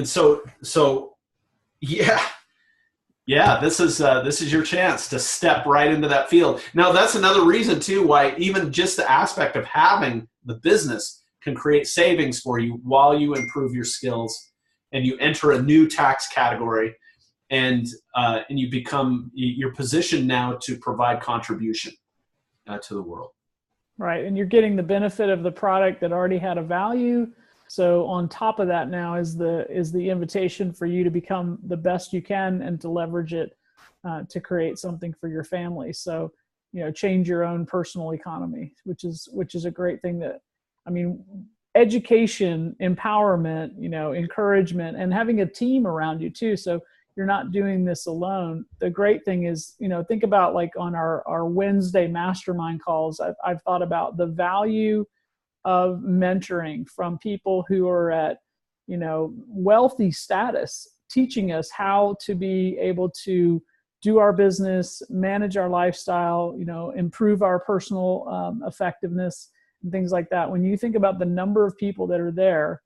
S2: so this is your chance to step right into that field. Now, that's another reason too why even just the aspect of having the business can create savings for you while you improve your skills and you enter a new tax category. And you're positioned now to provide contribution to the world.
S1: Right, and you're getting the benefit of the product that already had a value. So on top of that now is the invitation for you to become the best you can and to leverage it to create something for your family. So, change your own personal economy, which is a great thing. Education, empowerment, encouragement, and having a team around you too. So you're not doing this alone. The great thing is, think about like on our Wednesday mastermind calls, I've thought about the value of mentoring from people who are at, wealthy status, teaching us how to be able to do our business, manage our lifestyle, improve our personal effectiveness and things like that. When you think about the number of people that are there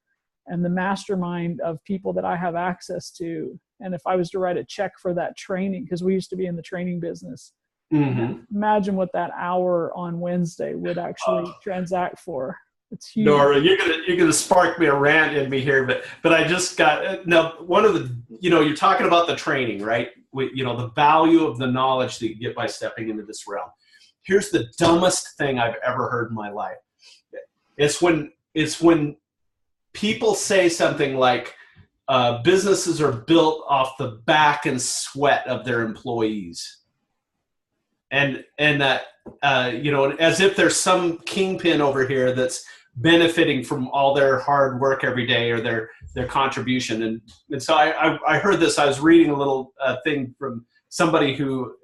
S1: and the mastermind of people that I have access to, and if I was to write a check for that training, because we used to be in the training business, imagine what that hour on Wednesday would actually transact for. It's huge.
S2: Nora, you're gonna spark me a rant in me here, but I just got now one of the you're talking about the training, right? The value of the knowledge that you get by stepping into this realm. Here's the dumbest thing I've ever heard in my life. It's when people say something like, businesses are built off the back and sweat of their employees. And that, as if there's some kingpin over here that's benefiting from all their hard work every day or their contribution. And so I heard this. I was reading a little thing from somebody who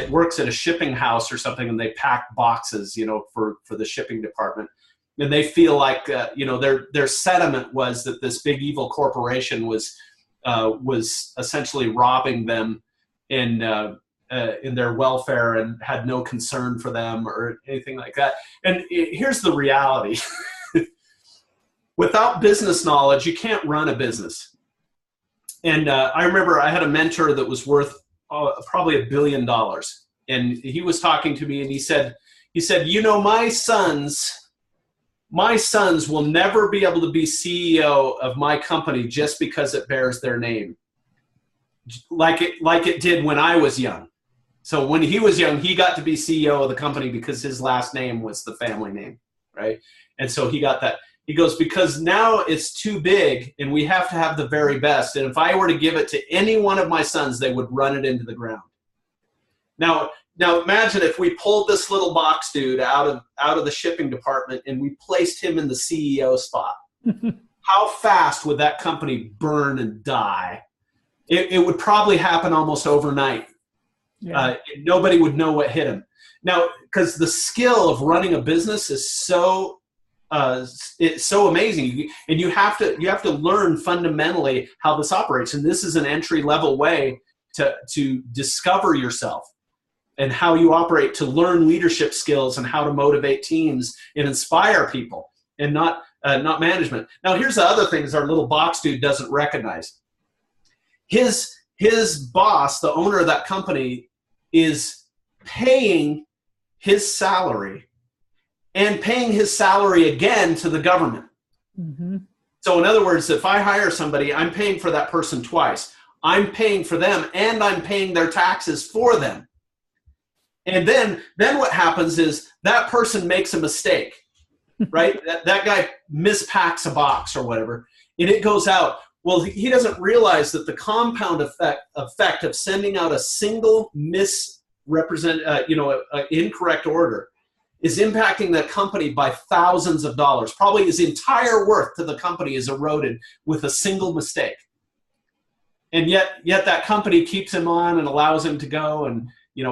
S2: works at a shipping house or something, and they pack boxes, for the shipping department. And they feel like, their sentiment was that this big evil corporation was essentially robbing them in their welfare and had no concern for them or anything like that. And here's the reality. Without business knowledge, you can't run a business. And I remember I had a mentor that was worth probably $1 billion. And he was talking to me and he said, my sons will never be able to be CEO of my company just because it bears their name. Like it did when I was young. So when he was young, he got to be CEO of the company because his last name was the family name, right? And so he got that. He goes, because now it's too big and we have to have the very best. And if I were to give it to any one of my sons, they would run it into the ground. Now imagine if we pulled this little box dude out of the shipping department and we placed him in the CEO spot. How fast would that company burn and die? It would probably happen almost overnight. Yeah. Nobody would know what hit him. Now, because the skill of running a business is it's so amazing, and you have to learn fundamentally how this operates. And this is an entry level way to discover yourself and how you operate, to learn leadership skills and how to motivate teams and inspire people, and not management. Now, here's the other things our little box dude doesn't recognize. His boss, the owner of that company, is paying his salary and paying his salary again to the government. Mm-hmm. So in other words, if I hire somebody, I'm paying for that person twice. I'm paying for them and I'm paying their taxes for them. And then what happens is that person makes a mistake. right? That guy mispacks a box or whatever, and it goes out. Well, he doesn't realize that the compound effect of sending out a single incorrect order is impacting that company by thousands of dollars. Probably his entire worth to the company is eroded with a single mistake. And yet that company keeps him on and allows him to go and,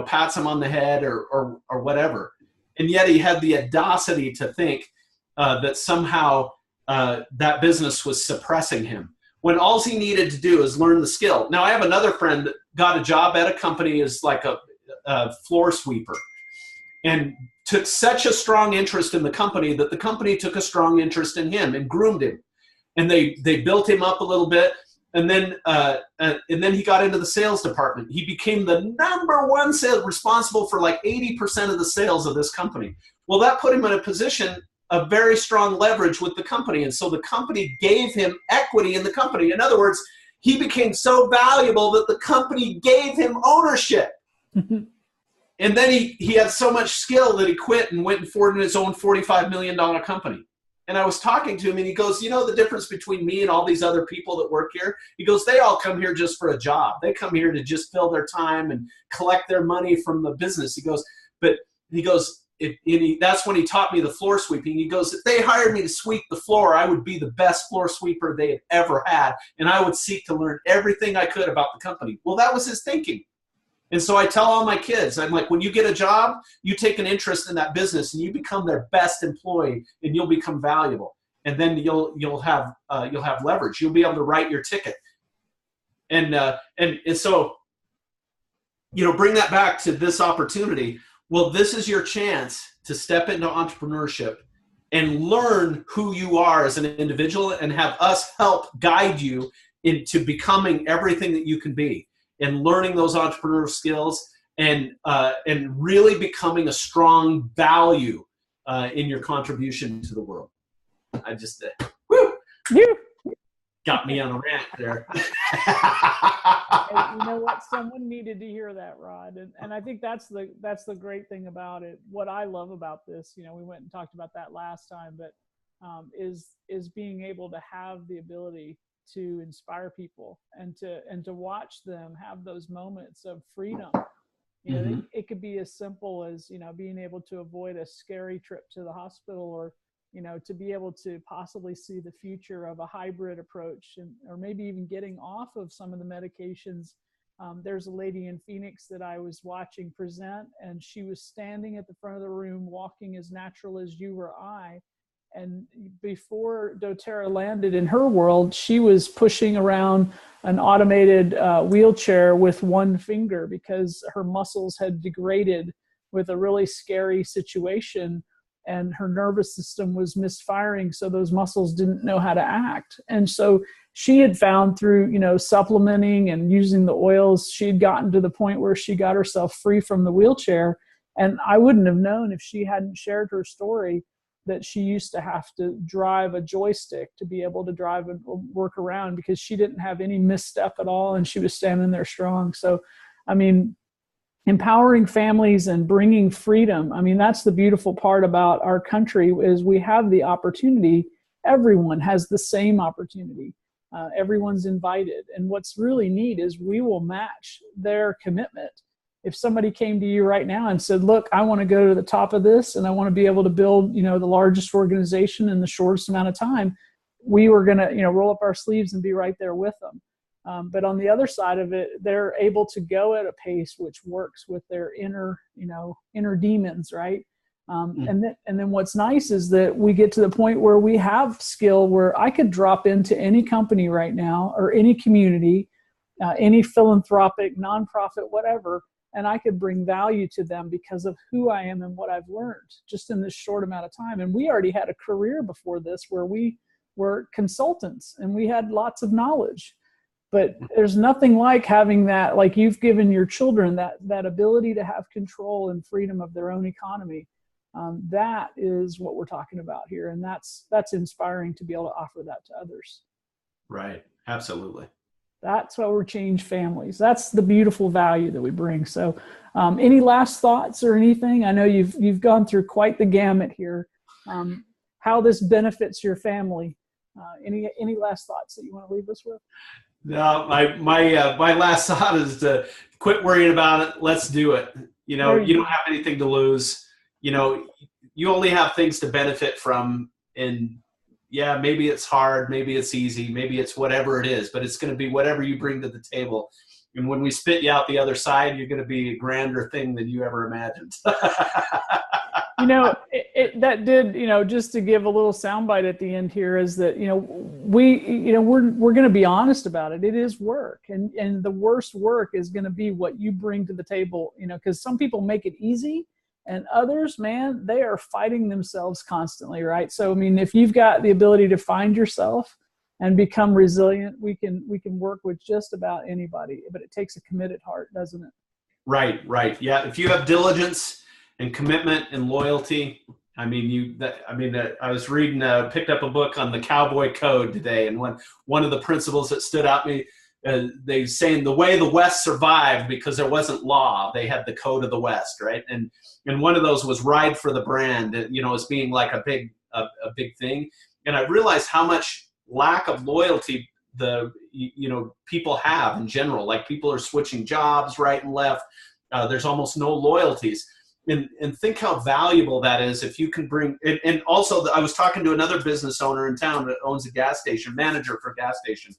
S2: pats him on the head or whatever. And yet he had the audacity to think that somehow that business was suppressing him, when all he needed to do is learn the skill. Now, I have another friend that got a job at a company as like a floor sweeper, and took such a strong interest in the company that the company took a strong interest in him and groomed him. And they built him up a little bit. And then he got into the sales department. He became the #1 sales, responsible for like 80% of the sales of this company. Well, that put him in a position of very strong leverage with the company. And so the company gave him equity in the company. In other words, he became so valuable that the company gave him ownership. And then he had so much skill that he quit and went and formed his own $45 million company. And I was talking to him, and he goes, the difference between me and all these other people that work here? He goes, they all come here just for a job. They come here to just fill their time and collect their money from the business. He goes, that's when he taught me the floor sweeping. He goes, if they hired me to sweep the floor, I would be the best floor sweeper they had ever had, and I would seek to learn everything I could about the company. Well, that was his thinking. And so I tell all my kids, I'm like, when you get a job, you take an interest in that business and you become their best employee, and you'll become valuable. And then you'll have leverage. You'll be able to write your ticket. And so, bring that back to this opportunity. Well, this is your chance to step into entrepreneurship and learn who you are as an individual, and have us help guide you into becoming everything that you can be, and learning those entrepreneurial skills, and really becoming a strong value in your contribution to the world. I just got me on a rant there.
S1: You know what? Someone needed to hear that, Rod. And I think that's the great thing about it. What I love about this, we went and talked about that last time, but is being able to have the ability to inspire people and to watch them have those moments of freedom. It could be as simple as, being able to avoid a scary trip to the hospital, or, to be able to possibly see the future of a hybrid approach, or maybe even getting off of some of the medications. There's a lady in Phoenix that I was watching present, and she was standing at the front of the room, walking as natural as you or I. And before doTERRA landed in her world, she was pushing around an automated wheelchair with one finger, because her muscles had degraded with a really scary situation, and her nervous system was misfiring, so those muscles didn't know how to act. And so she had found through, supplementing and using the oils, she had gotten to the point where she got herself free from the wheelchair. And I wouldn't have known if she hadn't shared her story, that she used to have to drive a joystick to be able to drive and work around, because she didn't have any misstep at all, and she was standing there strong. So, empowering families and bringing freedom. That's the beautiful part about our country, is we have the opportunity. Everyone has the same opportunity. Everyone's invited. And what's really neat is we will match their commitment. If somebody came to you right now and said, look, I want to go to the top of this, and I want to be able to build, the largest organization in the shortest amount of time, we were going to, roll up our sleeves and be right there with them. But on the other side of it, they're able to go at a pace which works with their inner demons, right? And then what's nice is that we get to the point where we have skill, where I could drop into any company right now, or any community, any philanthropic, nonprofit, whatever, and I could bring value to them because of who I am and what I've learned just in this short amount of time. And we already had a career before this where we were consultants and we had lots of knowledge. But there's nothing like having that, like you've given your children that ability to have control and freedom of their own economy. That is what we're talking about here. And that's inspiring to be able to offer that to others.
S2: Right. Absolutely.
S1: That's why we're change families. That's the beautiful value that we bring. So any last thoughts or anything? I know you've gone through quite the gamut here. how this benefits your family. Any last thoughts that you want to leave us with?
S2: No, my last thought is to quit worrying about it. Let's do it. You don't have anything to lose. You only have things to benefit from. And yeah, maybe it's hard, maybe it's easy, maybe it's whatever it is, but it's going to be whatever you bring to the table. And when we spit you out the other side, you're going to be a grander thing than you ever imagined.
S1: That did, just to give a little soundbite at the end here is that, we're going to be honest about it. It is work. And the worst work is going to be what you bring to the table, because some people make it easy and others, man, they are fighting themselves constantly. Right. So, if you've got the ability to find yourself and become resilient, we can work with just about anybody, but it takes a committed heart, doesn't it? Right.
S2: Yeah. If you have diligence and commitment and loyalty, I was reading, picked up a book on the Cowboy Code today, and one of the principles that stood out to me, they saying the way the West survived because there wasn't law, they had the code of the West, right? And one of those was ride for the brand, as being like a big thing. And I realized how much lack of loyalty people have in general. Like people are switching jobs right and left. There's almost no loyalties. And think how valuable that is if you can bring – and also I was talking to another business owner in town that owns a gas station, manager for a gas station.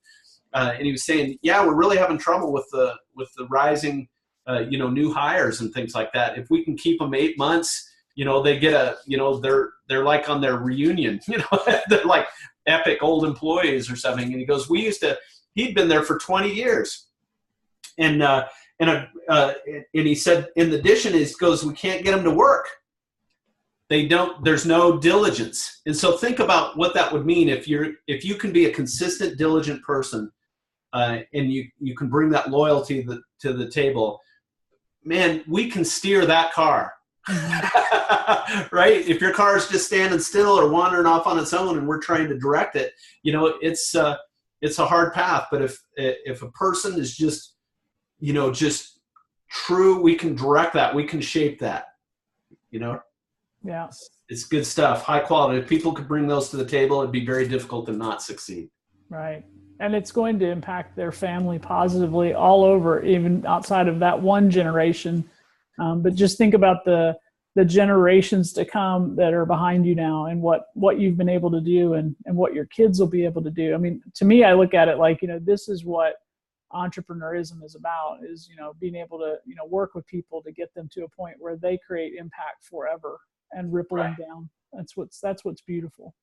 S2: And he was saying, yeah, we're really having trouble with the rising, new hires and things like that. If we can keep them 8 months, they get they're like on their reunion, they're like epic old employees or something. And he goes, he'd been there for 20 years. And he said, in addition, he goes, we can't get them to work. There's no diligence. And so think about what that would mean if you can be a consistent, diligent person, and you can bring that loyalty to the table, man, we can steer that car. Right? If your car is just standing still or wandering off on its own and we're trying to direct it, it's a hard path. But if a person is just true, we can direct that, we can shape that,
S1: Yeah.
S2: It's good stuff, high quality. If people could bring those to the table, it'd be very difficult to not succeed.
S1: Right. And it's going to impact their family positively all over, even outside of that one generation. But just think about the generations to come that are behind you now, and what you've been able to do and what your kids will be able to do. To me, I look at it like, this is what entrepreneurism is about, is, being able to, work with people to get them to a point where they create impact forever and rippling down. That's what's beautiful.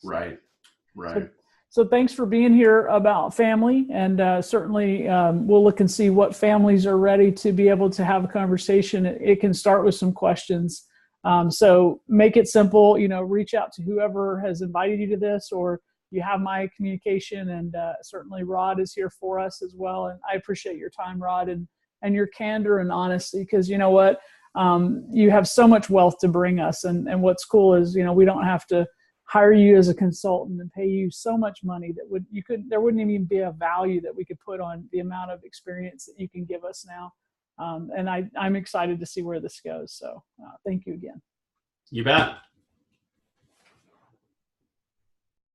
S2: Right.
S1: So thanks for being here about family, and certainly we'll look and see what families are ready to be able to have a conversation. It can start with some questions. So make it simple, reach out to whoever has invited you to this, or you have my communication, and certainly Rod is here for us as well. And I appreciate your time, Rod, and your candor and honesty, because you know what, you have so much wealth to bring us. And what's cool is, we don't have to hire you as a consultant and pay you so much money that there wouldn't even be a value that we could put on the amount of experience that you can give us now. And I'm excited to see where this goes. So thank you again.
S2: You bet.